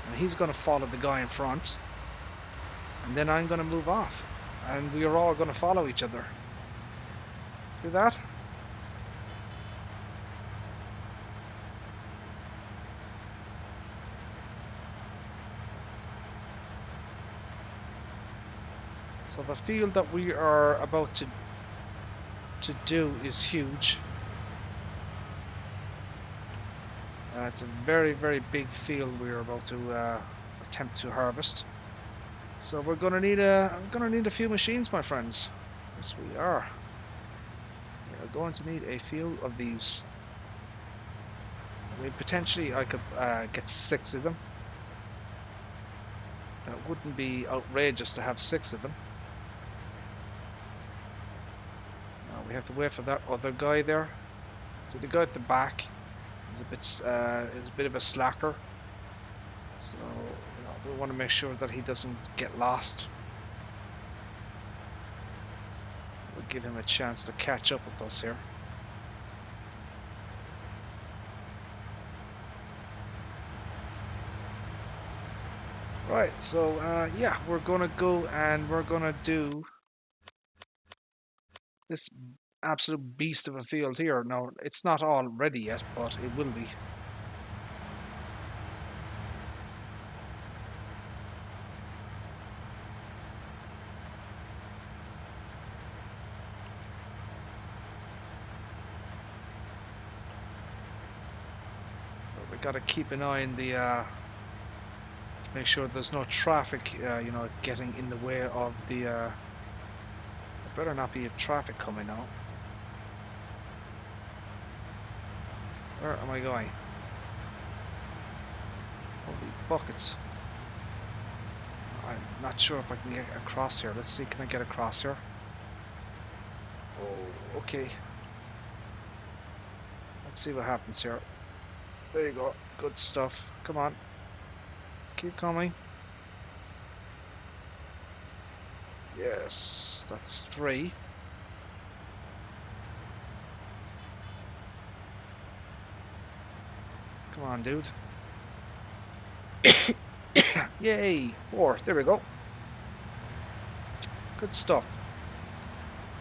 And he's going to follow the guy in front. And then I'm going to move off. And we are all going to follow each other. See that? So the field that we are about to do is huge. It's a very, very big field we are about to attempt to harvest. So we're going to need a few machines, my friends. Yes, we are. We are going to need a few of these. I mean, potentially I could get 6 of them. It wouldn't be outrageous to have 6 of them. Now we have to wait for that other guy there. See the guy at the back is a bit of a slacker. So we want to make sure that he doesn't get lost. So we'll give him a chance to catch up with us here. Right, so yeah, we're gonna go and we're gonna do this absolute beast of a field here. Now, it's not all ready yet, but it will be. So we gotta keep an eye on the to make sure there's no traffic, you know, getting in the way of the. There better not be a traffic coming now. Where am I going? Holy buckets. I'm not sure if I can get across here. Let's see, can I get across here? Oh, okay. Let's see what happens here. There you go. Good stuff. Come on. Keep coming. Yes, that's 3. Come on, dude. Yay, 4. There we go. Good stuff.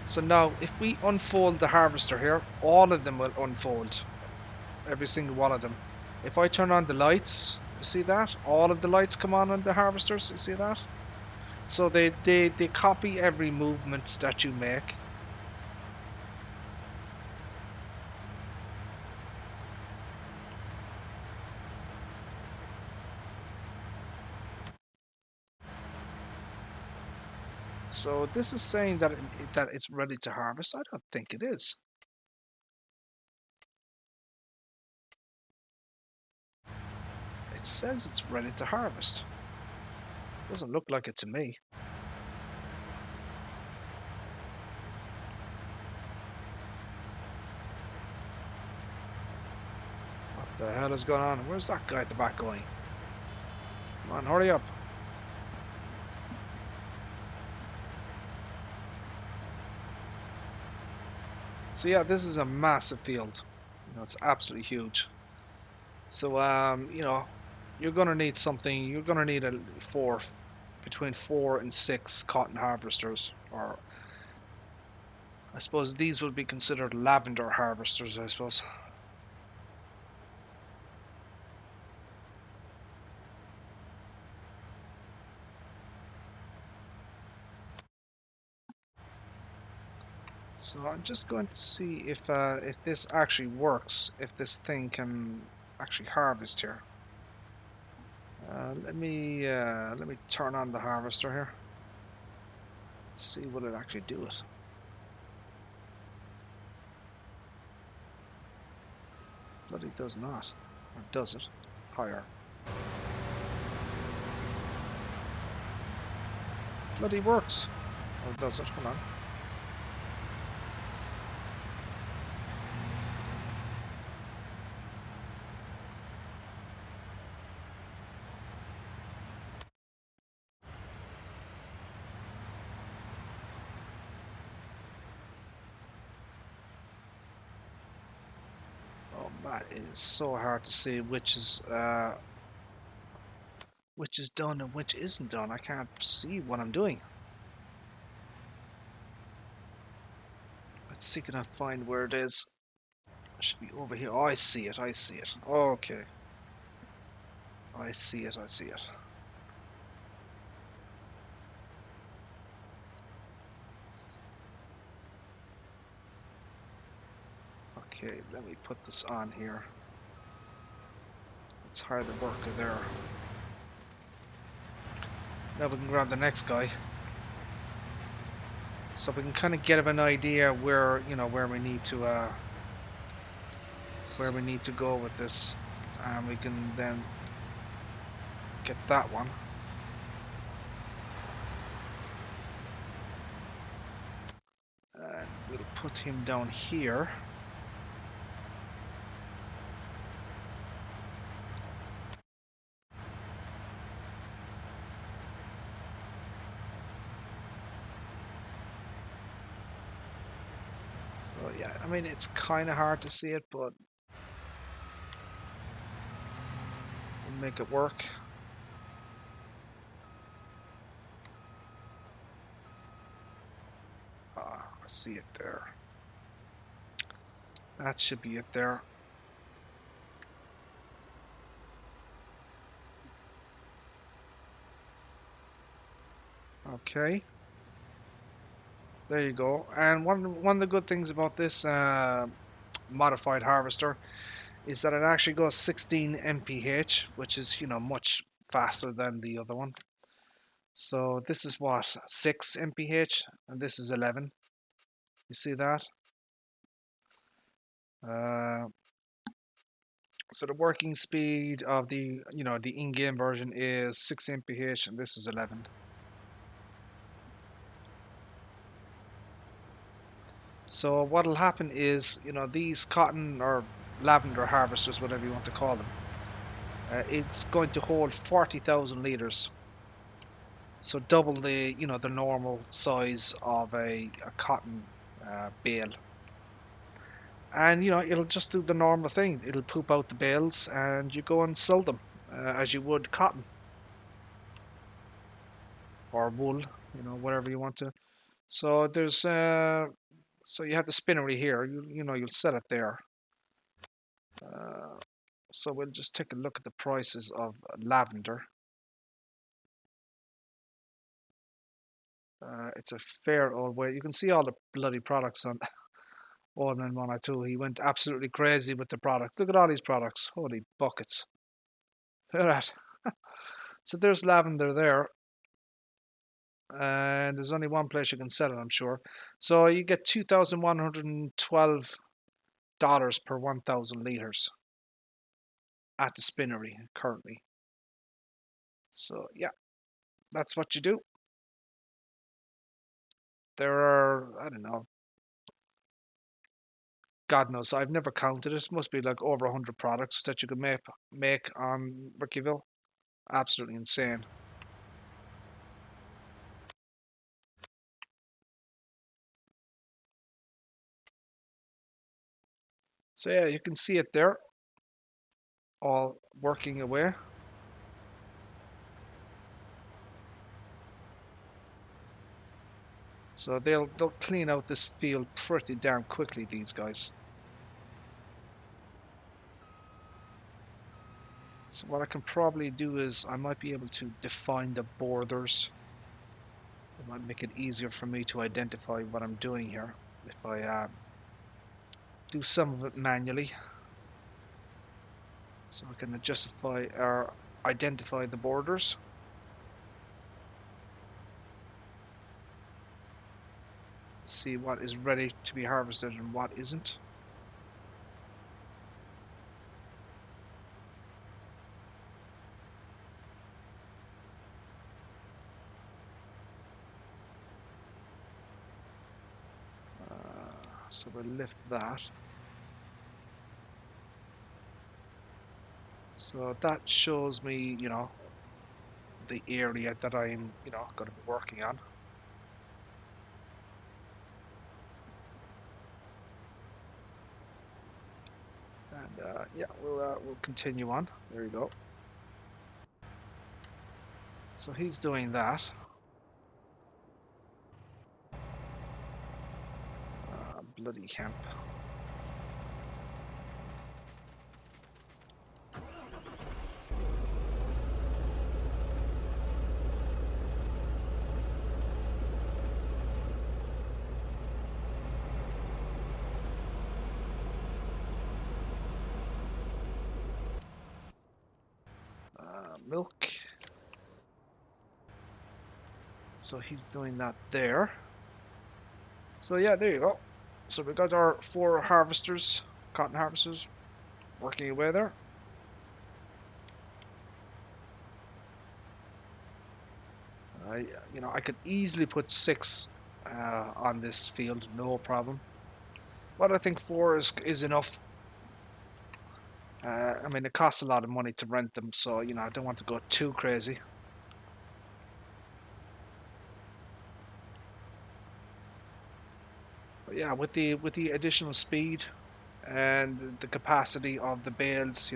So now, if we unfold the harvester here, all of them will unfold. Every single one of them. If I turn on the lights, you see that? All of the lights come on the harvesters, you see that? So they copy every movement that you make. So this is saying that that it's ready to harvest. I don't think it is. It says it's ready to harvest. Doesn't look like it to me. What the hell is going on? Where's that guy at the back going? Come on, hurry up. So yeah, this is a massive field. You know, it's absolutely huge. So you know, you're gonna need something. You're gonna need between 4 and 6 cotton harvesters, or I suppose these would be considered lavender harvesters, I suppose. So I'm just going to see if this actually works, if this thing can actually harvest here. Let me turn on the harvester here. Let's see will it actually do it. Bloody does not. Or does it? Higher. Bloody works. Or does it? Hold on. Oh man, it is so hard to see which is done and which isn't done. I can't see what I'm doing. Let's see, can I find where it is? It should be over here. Oh, I see it. I see it. Okay. I see it. I see it. Okay, let me put this on here. Let's hire the worker there. Now we can grab the next guy. So we can kind of get an idea where, you know, where we need to go with this. And we can then get that one. And we'll put him down here. So yeah, I mean, it's kind of hard to see it, but we'll make it work. I see it there. That should be it there. Okay. There you go. And one of the good things about this modified harvester is that it actually goes 16 mph, which is, you know, much faster than the other one. So this is what, 6 mph, and this is 11. You see that? So the working speed of the, you know, the in-game version is 6 mph, and this is 11. So what'll happen is, you know, these cotton or lavender harvesters, whatever you want to call them, it's going to hold 40,000 liters. So double the, you know, the normal size of a cotton bale. And, you know, it'll just do the normal thing. It'll poop out the bales and you go and sell them as you would cotton. Or wool, you know, whatever you want to. So there's, so you have the spinnery here. You know, you'll set it there. So we'll just take a look at the prices of lavender. It's a fair old way. You can see all the bloody products on Old Man 102. He went absolutely crazy with the product. Look at all these products. Holy buckets. Look at that. So there's lavender there. and there's only one place you can sell it, I'm sure. So you get $2,112 per 1,000 liters at the spinnery currently. So yeah, that's what you do. There are, I don't know, God knows, I've never counted it. It must be like over 100 products that you can make on Ricciville. Absolutely insane. So yeah, you can see it there, all working away. So they'll clean out this field pretty damn quickly, these guys. So what I can probably do is I might be able to define the borders. It might make it easier for me to identify what I'm doing here if I do some of it manually. So I can justify or identify the borders. See what is ready to be harvested and what isn't. So we'll lift that. So that shows me, the area that I'm, going to be working on. And yeah, we'll continue on. There you go. So he's doing that. Bloody hemp. Milk. So he's doing that there. So yeah, there you go. So we got our 4 harvesters, cotton harvesters, working away there. I could easily put 6 on this field, no problem. But I think 4 is enough. I mean, it costs a lot of money to rent them, so I don't want to go too crazy. But yeah, with the additional speed and the capacity of the bales,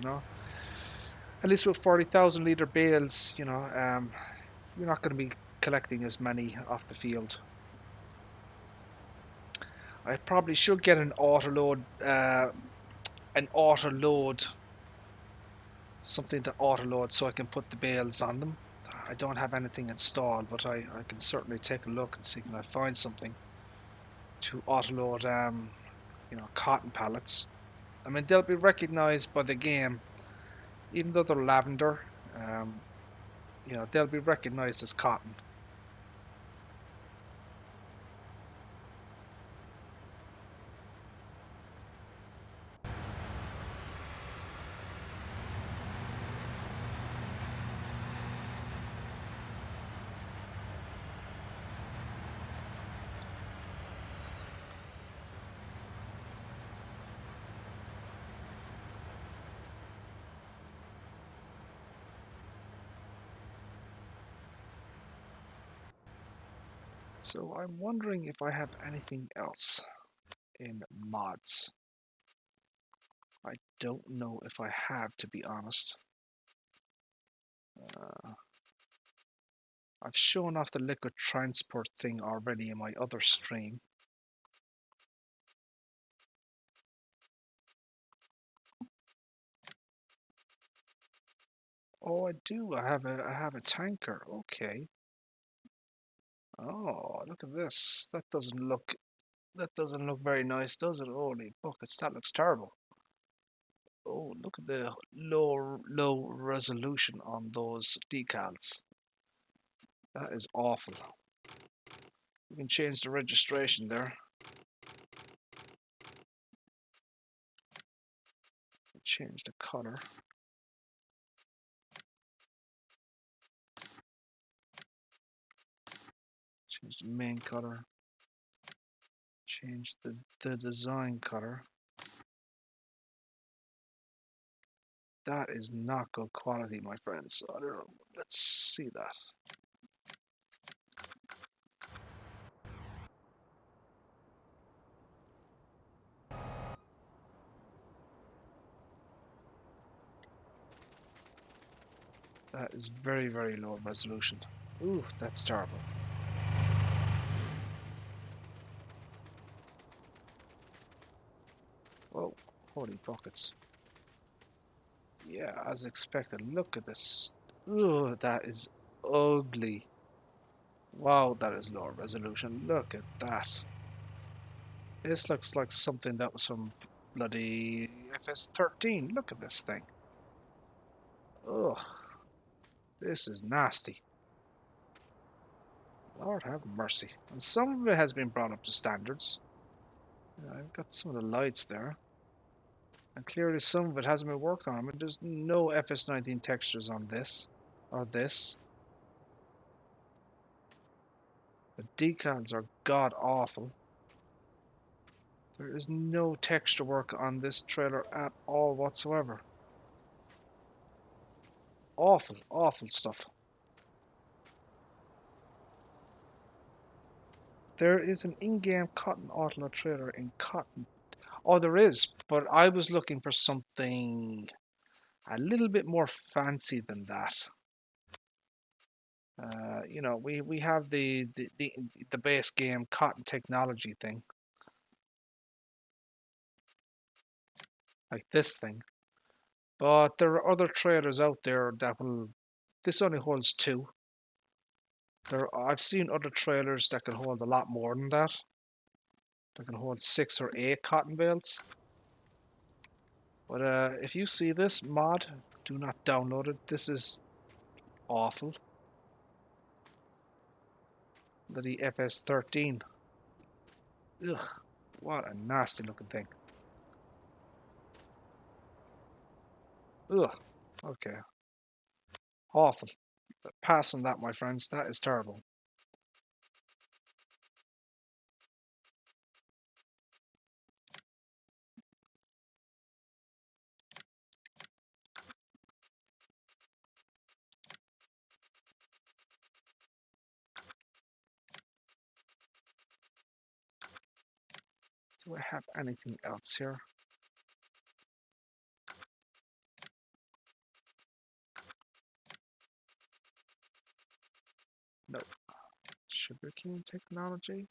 at least with 40,000 liter bales, you're not going to be collecting as many off the field. I probably should get an auto load, something to auto load so I can put the bales on them. I don't have anything installed, but I can certainly take a look and see if I find something to auto load, cotton pallets. I mean, they'll be recognized by the game, even though they're lavender. They'll be recognized as cotton. So I'm wondering if I have anything else in mods. I don't know if I have, to be honest. I've shown off the liquid transport thing already in my other stream. Oh, I do. I have a tanker. Okay. Oh, look at this. That doesn't look very nice, does it? Holy buckets, that looks terrible. Oh, look at the low resolution on those decals. That is awful. We can change the registration there. Change the color. Change the main color. Change the design color. That is not good quality, my friends. I don't know. Let's see that. That is very, very low resolution. Ooh, that's terrible. Whoa, holy buckets. Yeah, as expected. Look at this. Ooh, that is ugly. Wow, that is low resolution. Look at that. This looks like something that was from bloody FS13. Look at this thing. Ugh, this is nasty. Lord have mercy. And some of it has been brought up to standards. I've got some of the lights there. And clearly some of it hasn't been worked on. I mean, there's no FS19 textures on this. Or this. The decals are god awful. There is no texture work on this trailer at all whatsoever. Awful, awful stuff. There is an in-game cotton Autola trailer in cotton. Oh, there is, but I was looking for something a little bit more fancy than that. You know, we have the base game cotton technology thing, like this thing. But there are other trailers out there that will. This only holds 2. I've seen other trailers that can hold a lot more than that. That can hold 6 or 8 cotton bales. But if you see this mod, do not download it. This is awful. Bloody FS13. Ugh, what a nasty looking thing. Ugh, okay. Awful. Pass on that, my friends. That is terrible. Do I have anything else here? No. Sugarcane technology.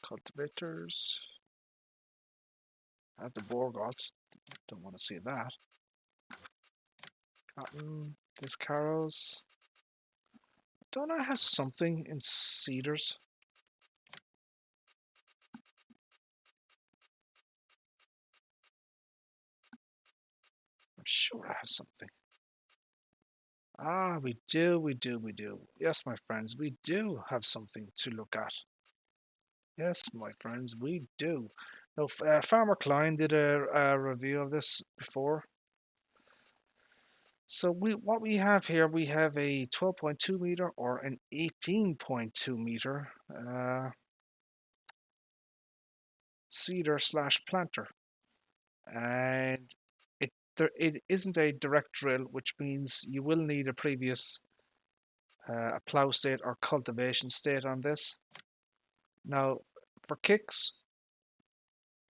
Cultivators. I have the Borgots. Don't want to see that. Cotton. Discaros. Don't I have something in cedars? I'm sure I have something. Ah, we do, we do, we do. Yes, my friends, we do have something to look at. Yes, my friends, we do. Now, Farmer Klein did a review of this before. So what we have here, we have a 12.2 meter or an 18.2 meter seeder slash planter, and it isn't a direct drill, which means you will need a previous a plow state or cultivation state on this. Now, for kicks,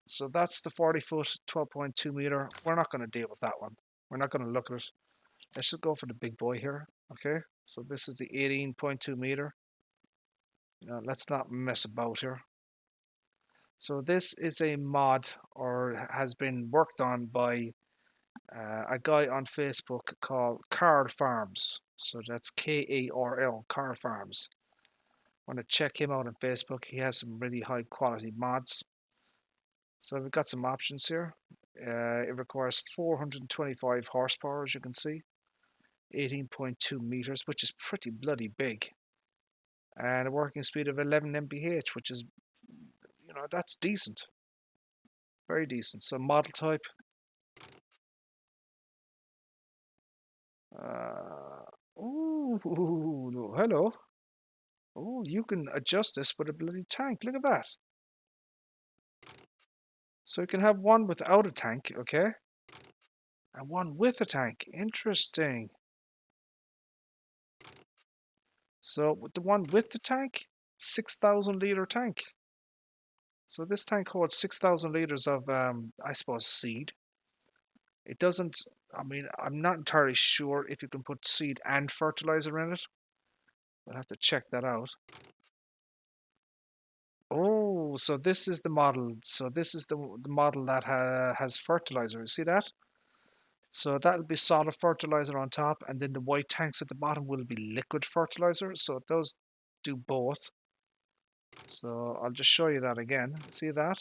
so that's the 40-foot, 12.2 meter. We're not going to deal with that one. We're not going to look at it. Let's just go for the big boy here. Okay, so this is the 18.2 meter. You know, let's not mess about here. So this is a mod, or has been worked on by a guy on Facebook called Carl Farms. So that's Karl, Carl Farms. Want to check him out on Facebook. He has some really high quality mods. So we've got some options here. It requires 425 horsepower, as you can see. 18.2 meters, which is pretty bloody big. and a working speed of 11 mph, which is, that's decent, very decent. So model type, ooh, no, hello. Oh, you can adjust this with a bloody tank. Look at that. So you can have one without a tank, okay, and one with a tank. Interesting. So with the one with the tank, 6,000 liter tank. So this tank holds 6,000 liters of, I suppose, seed. It doesn't, I mean, I'm not entirely sure if you can put seed and fertilizer in it. We'll have to check that out. Oh, so this is the model. So this is the model that has fertilizer. You see that? So that'll be solid fertilizer on top, and then the white tanks at the bottom will be liquid fertilizer. So it does do both. So I'll just show you that again. See that?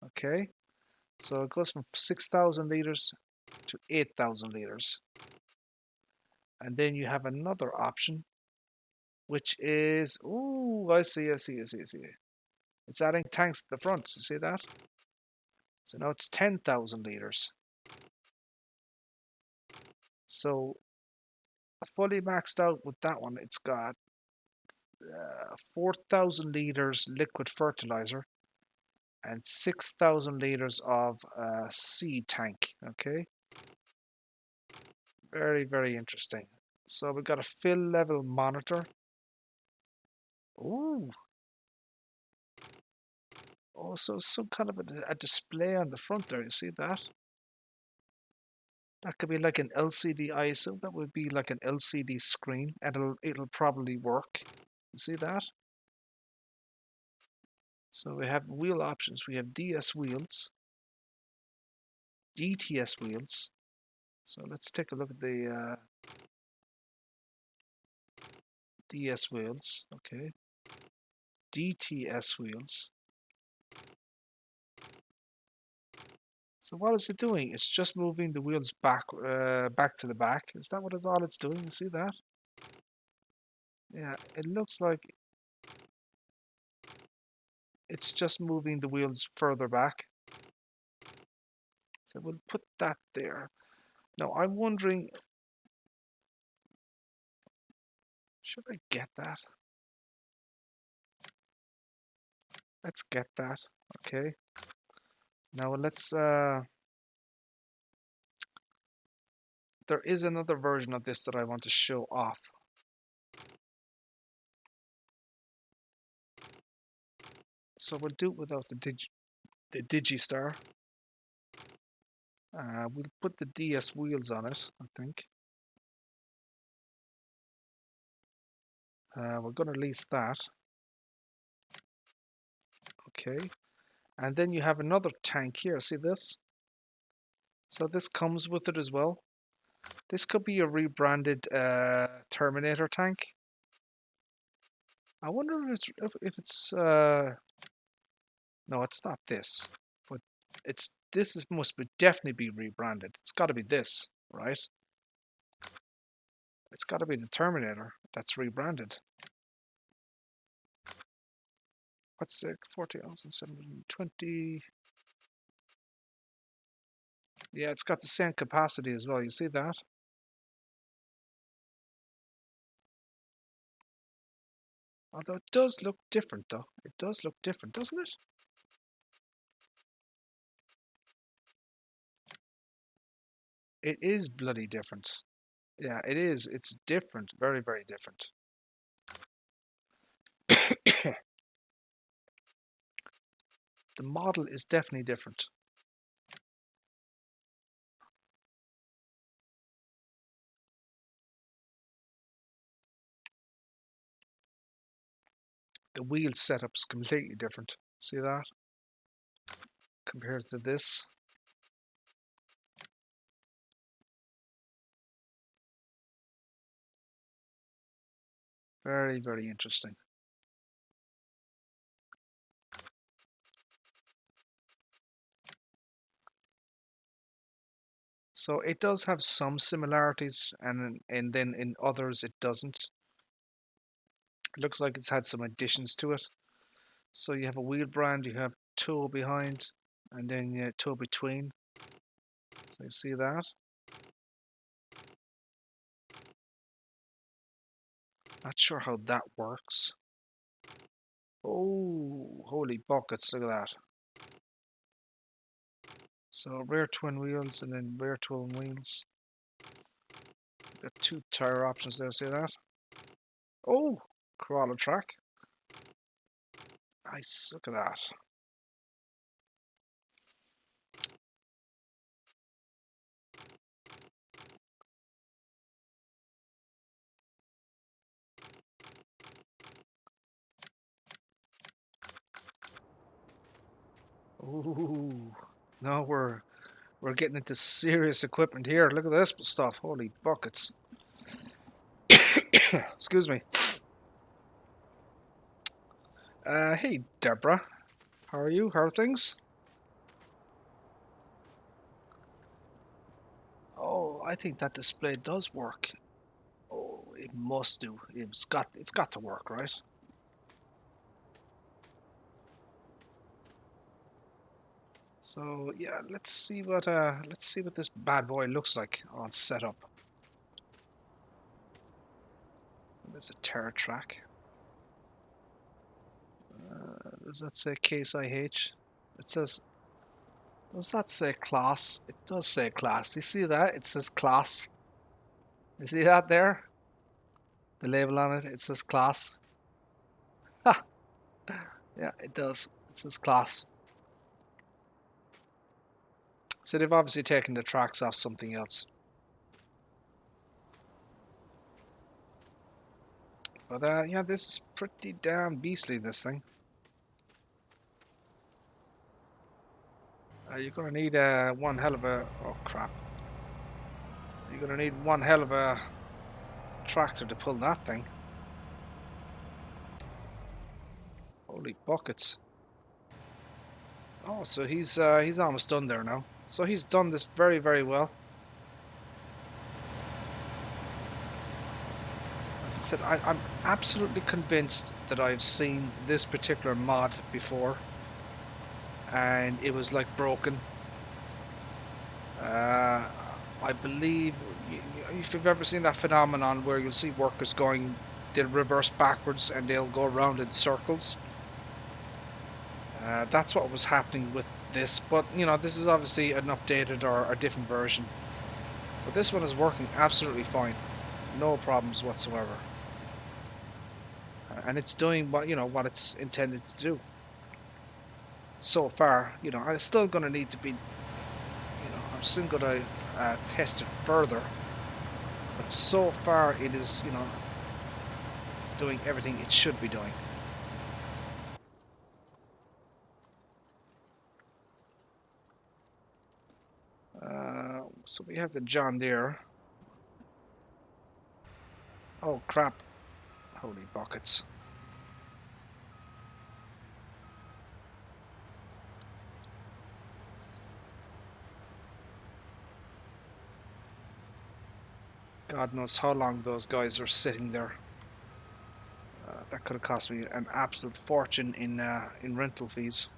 Okay. So it goes from 6,000 liters to 8,000 liters. And then you have another option, which is, oh, I see. It's adding tanks to the front. You see that? So now it's 10,000 liters. So fully maxed out with that one, it's got 4,000 liters liquid fertilizer and 6,000 liters of seed tank. Okay, very, very interesting. So we've got a fill level monitor. Ooh, also some kind of a display on the front there. You see that? That could be like an LCD. I assume that would be like an LCD screen, and it'll probably work. You see that? So we have wheel options. We have DS wheels, DTS wheels. So let's take a look at the DS wheels. Okay, DTS wheels. So what is it doing? It's just moving the wheels back to the back. Is that what it's all it's doing? You see that? Yeah, it looks like it's just moving the wheels further back. So we'll put that there. Now I'm wondering, should I get that? Let's get that. Okay. Now let's there is another version of this that I want to show off. So we'll do it without the Digistar. We'll put the DS wheels on it, I think. We're going to release that. Okay. And then you have another tank here. See this? So this comes with it as well. This could be a rebranded Terminator tank. I wonder if it's no, it's not this, but must be definitely be rebranded. It's got to be this, right? It's got to be the Terminator that's rebranded. What's it? 40,720. Yeah, it's got the same capacity as well. You see that? Although it does look different, though. It does look different, doesn't it? It is bloody different. Yeah, it is. It's different. Very, very different. The model is definitely different. The wheel setup's completely different. See that? Compared to this. Very, very interesting. So it does have some similarities, and then in others it doesn't. It looks like it's had some additions to it. So you have a wheel brand, you have toe behind, and then toe between. So you see that. Not sure how that works. Oh, holy buckets, look at that. So rear twin wheels and then rear twin wheels. Got 2 tire options there, see that? Oh, crawler track. Nice, look at that. Ooh, now we're getting into serious equipment here. Look at this stuff. Holy buckets. Excuse me. Hey Deborah, how are you? How are things? Oh, I think that display does work. Oh, it must do. It's got to work, right? So yeah, let's see what this bad boy looks like on setup. There's a terror track. Does that say Case IH? It says. Does that say class? It does say class. You see that? It says class. You see that there? The label on it. It says class. Ha! Yeah, it does. It says class. So they've obviously taken the tracks off something else. But yeah, this is pretty damn beastly, this thing. You're gonna need one hell of a... Oh, crap. You're gonna need one hell of a tractor to pull that thing. Holy buckets. Oh, so he's almost done there now. So he's done this very, very well. As I said, I'm absolutely convinced that I've seen this particular mod before, and it was like broken. I believe if you've ever seen that phenomenon where you'll see workers they'll reverse backwards and they'll go around in circles. That's what was happening with this, but you know, this is obviously an updated or a different version. But this one is working absolutely fine, no problems whatsoever, and it's doing what it's intended to do. So far, I'm still going to need to be, I'm still going to test it further. But so far, it is, doing everything it should be doing. So we have the John Deere. Oh crap! Holy buckets! God knows how long those guys are sitting there. That could have cost me an absolute fortune in rental fees.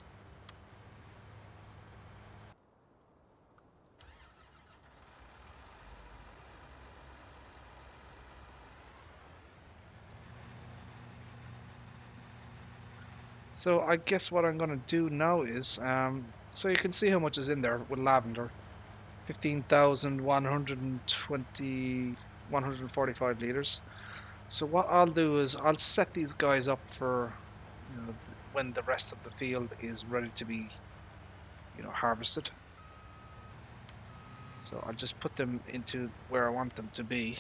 So I guess what I'm going to do now is, so you can see how much is in there with lavender. 15,120, 145 liters. So what I'll do is I'll set these guys up for when the rest of the field is ready to be harvested. So I'll just put them into where I want them to be.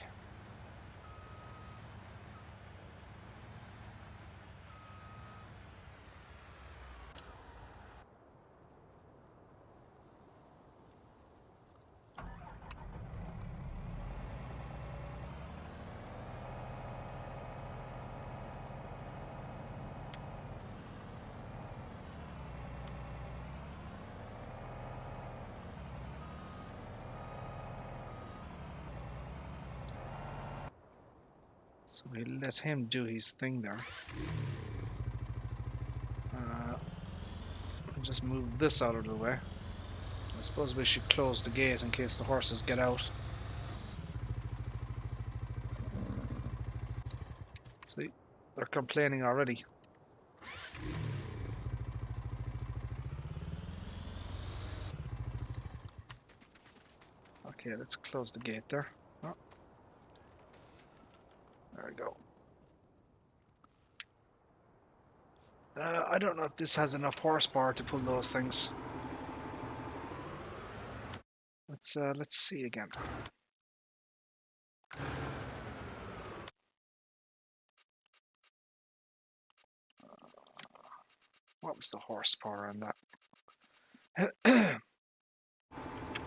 So we let him do his thing there. I'll just move this out of the way. I suppose we should close the gate in case the horses get out. See, they're complaining already. Okay, let's close the gate there. Oh, there we go. I don't know if this has enough horsepower to pull those things. Let's see again. What was the horsepower on that?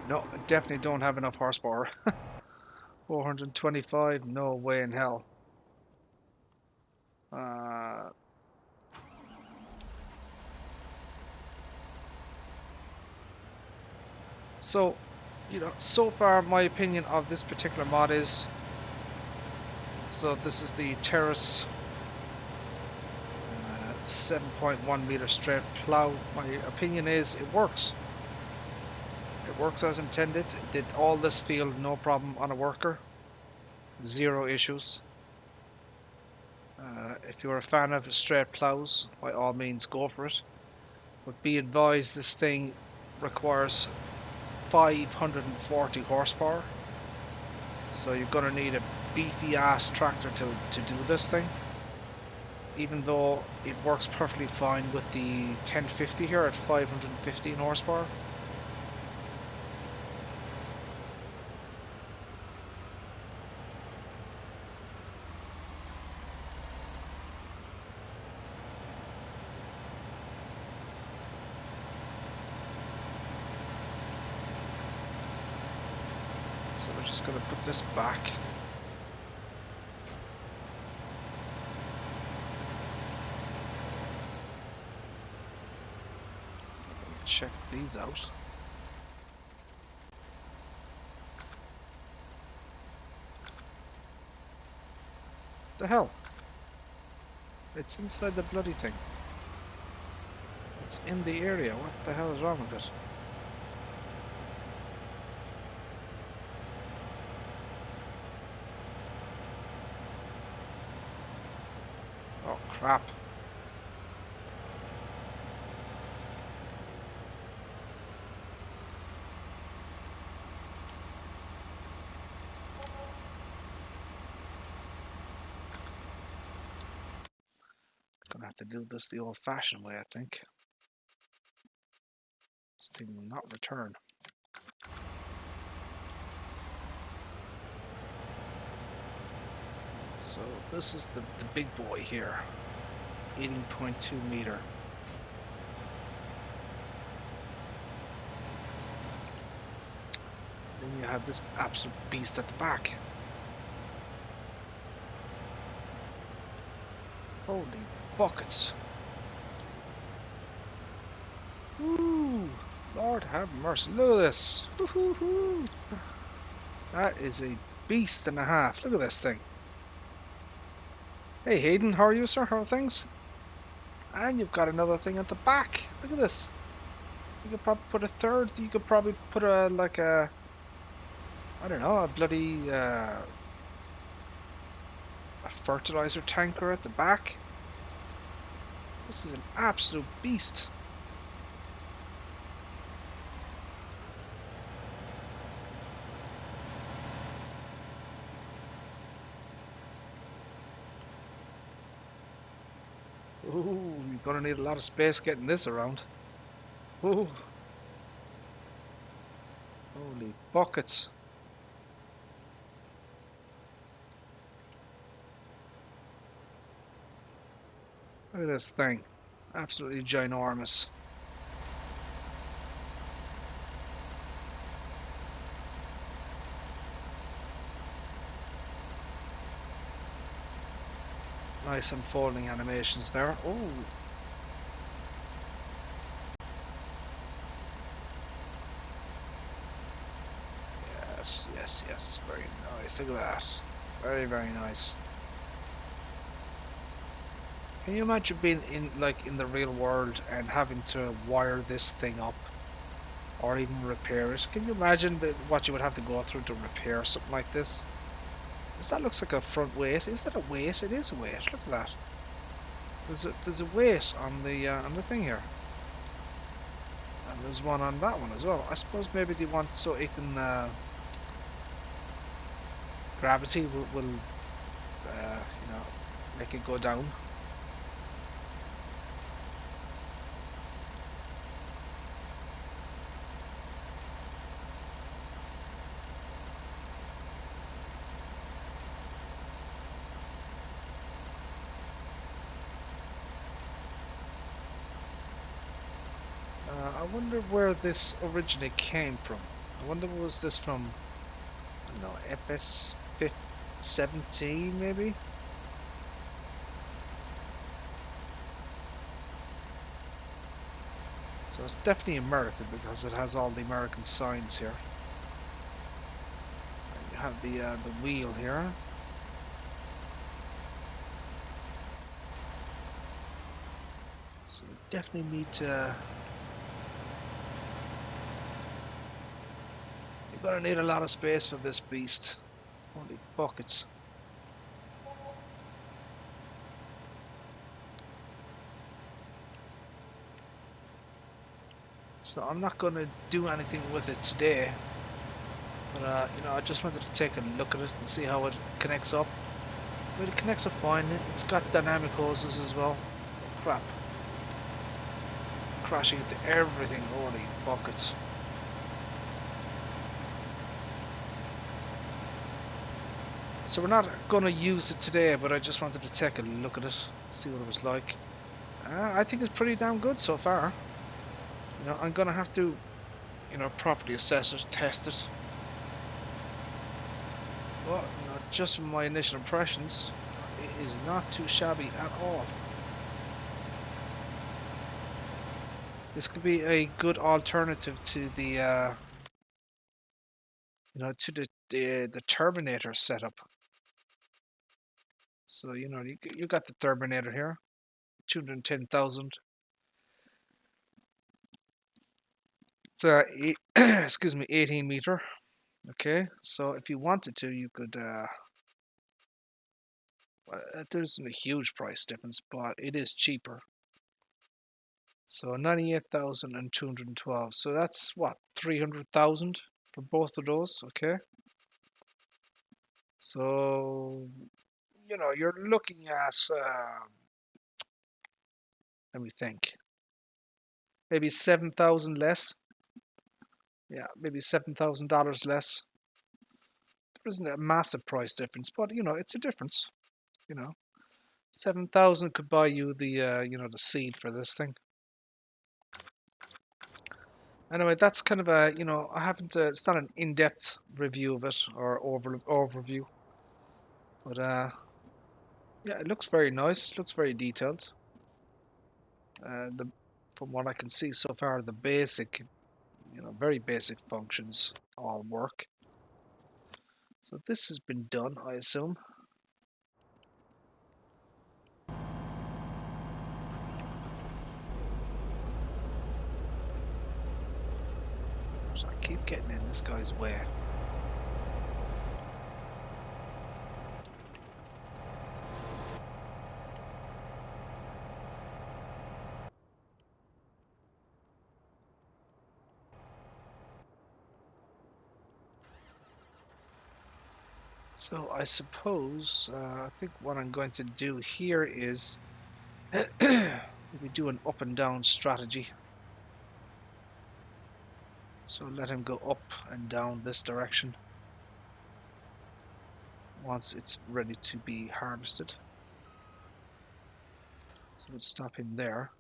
No, I definitely don't have enough horsepower. 425? No way in hell. So, so far my opinion of this particular mod is, so this is the Terrace 7.1 meter straight plow. My opinion is it works. It works as intended. It did all this field no problem on a worker. Zero issues. If you're a fan of straight plows, by all means go for it. But be advised, this thing requires 540 horsepower. So you're going to need a beefy ass tractor to do this thing. Even though it works perfectly fine with the 1050 here at 515 horsepower. So we're just going to put this back. Check these out. The hell? It's inside the bloody thing. It's in the area. What the hell is wrong with it? Oh crap. Gonna have to do this the old-fashioned way, I think. This thing will not return. So this is the big boy here. 18.2 meter. Then you have this absolute beast at the back. Holy buckets. Ooh, Lord have mercy. Look at this. Woo-hoo-hoo. That is a beast and a half. Look at this thing. Hey Hayden, how are you, sir? How are things? And you've got another thing at the back. Look at this. You could probably put a third. You could probably put I don't know, a bloody a fertilizer tanker at the back. This is an absolute beast. Ooh, you're gonna need a lot of space getting this around. Ooh. Holy buckets. Look at this thing. Absolutely ginormous. Nice unfolding animations there. Oh. Yes, yes, yes. Very nice. Look at that. Very, very nice. Can you imagine being in the real world and having to wire this thing up or even repair it? Can you imagine what you would have to go through to repair something like this? That looks like a front weight. Is that a weight? It is a weight. Look at that. There's a weight on the thing here, and there's one on that one as well. I suppose maybe they want so it can gravity will make it go down. I wonder where this originally came from. I wonder was this from, I don't know, FS 17 maybe? So it's definitely American because it has all the American signs here. And you have the wheel here. So we definitely need to. You're gonna need a lot of space for this beast. Holy buckets. So I'm not gonna do anything with it today. But I just wanted to take a look at it and see how it connects up. Well, it connects up fine. It's got dynamic hoses as well. Oh, crap. Crashing into everything. Holy buckets. So we're not going to use it today, but I just wanted to take a look at it, see what it was like. I think it's pretty damn good so far. I'm going to have to, properly assess it, test it. But, just from my initial impressions, it is not too shabby at all. This could be a good alternative to the, to the Terminator setup. So, you got the Terminator here, 210,000. It's excuse me, 18 meter. Okay, so if you wanted to, you could. There isn't a huge price difference, but it is cheaper. So 98,000 and 212. So that's what, 300,000 for both of those. Okay. So you're looking at. Let me think. Maybe 7,000 less. Yeah, maybe $7,000 less. There isn't a massive price difference, but it's a difference. 7,000 could buy you the the seed for this thing. Anyway, that's kind of a I haven't it's not an in-depth review of it or overview, but yeah, it looks very nice. It looks very detailed. The From what I can see so far, the basic very basic functions all work. So this has been done, I assume. So I keep getting in this guy's way. So I suppose I think what I'm going to do here is we do an up and down strategy. So let him go up and down this direction once it's ready to be harvested. So we'll stop him there.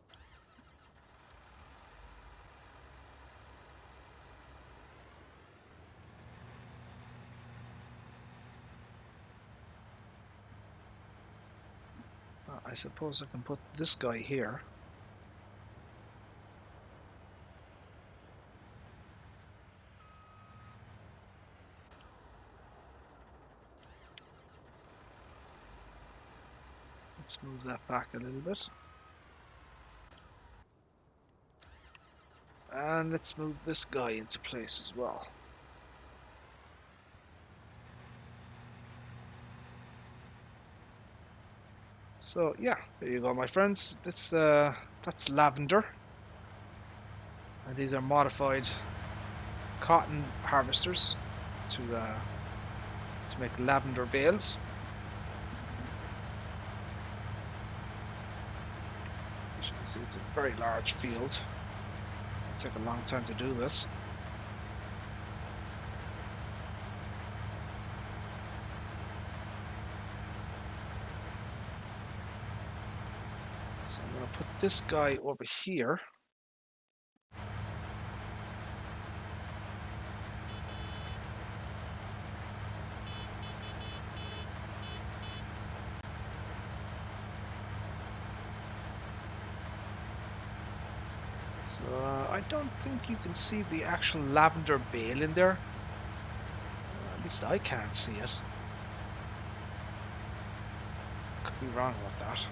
I suppose I can put this guy here. Let's move that back a little bit. And let's move this guy into place as well. So yeah, there you go, my friends. That's lavender, and these are modified cotton harvesters to make lavender bales. As you can see, it's a very large field. It'll take a long time to do this. So I'm going to put this guy over here. So I don't think you can see the actual lavender bale in there. At least I can't see it. Could be wrong about that.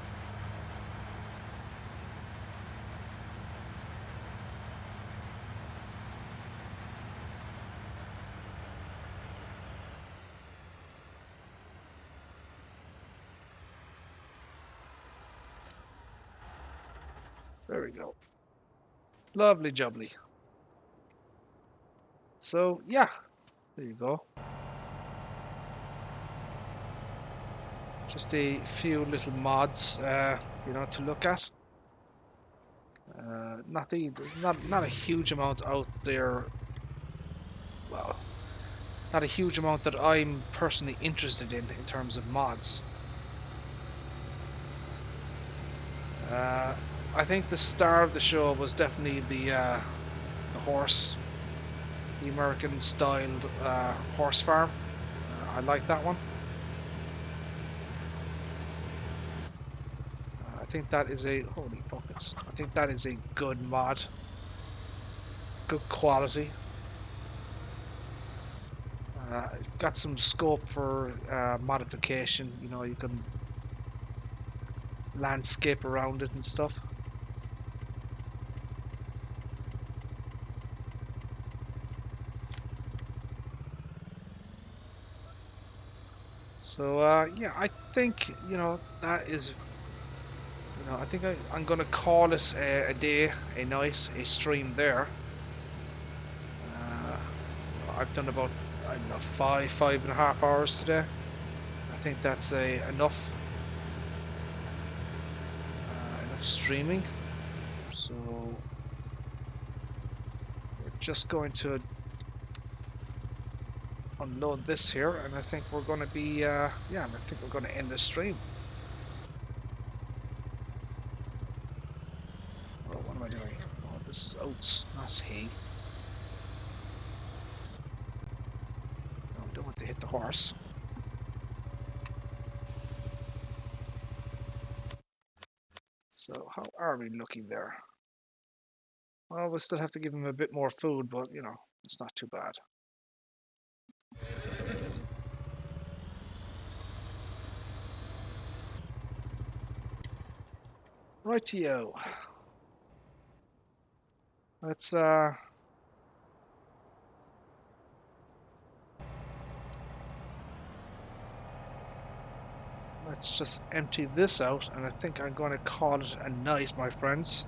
There we go. Lovely jubbly. So yeah, there you go. Just a few little mods, you know, to look at. Not a huge amount out there. Well, not a huge amount that I'm personally interested in terms of mods. I think the star of the show was definitely the horse, the American styled horse farm. I like that one. I think that is a holy buckets. I think that is a good mod, good quality. Got some scope for modification. You know, you can landscape around it and stuff. So yeah, I think, you know, that is, you know, I think I'm gonna call it a day, a night, a stream there. I've done about, I don't know, 5.5 hours today. I think that's enough streaming. So we're just going to unload this here, and I think we're going to be yeah, I think we're going to end the stream. Oh, what am I doing? Oh, this is oats, not hay. No, I don't want to hit the horse. So how are we looking there? Well, we'll still have to give him a bit more food, but you know, it's not too bad. Rightio. Let's just empty this out, and I think I'm going to call it a night, my friends.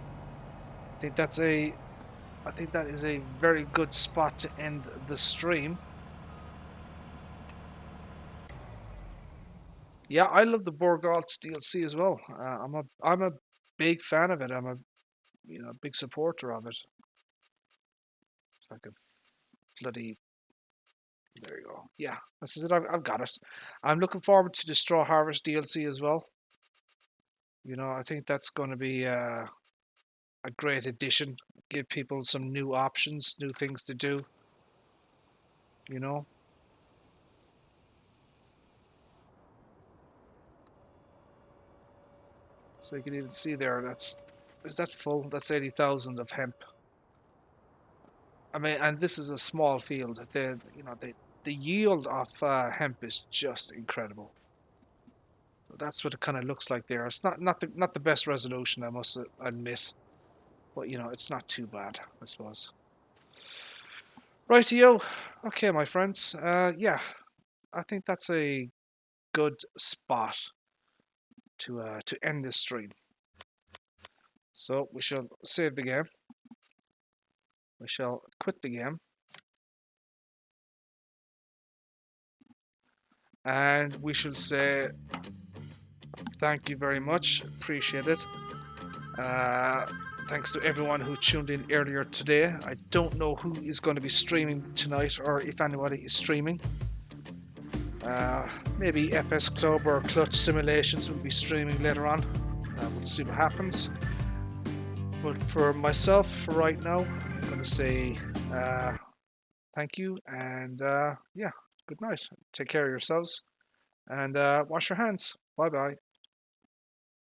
I think that is a very good spot to end the stream. Yeah, I love the Borgalt DLC as well. I'm a big fan of it. I'm a big supporter of it. It's like a bloody. There you go. Yeah, this is it. I've got it. I'm looking forward to the Straw Harvest DLC as well. You know, I think that's going to be a great addition. Give people some new options, new things to do. You know. So you can even see there. Is that full? That's 80,000 of hemp. I mean, and this is a small field. The yield of hemp is just incredible. That's what it kind of looks like there. It's not the best resolution, I must admit, but you know, it's not too bad, I suppose. Rightio. Okay, my friends. Yeah, I think that's a good spot to end this stream. So we shall save the game. We shall quit the game. And we shall say thank you very much. Appreciate it. Thanks to everyone who tuned in earlier today. I don't know who is going to be streaming tonight or if anybody is streaming. Maybe FS Club or Clutch Simulations will be streaming later on. We'll see what happens. But for myself, for right now, I'm going to say thank you and yeah, good night. Take care of yourselves and wash your hands. Bye bye.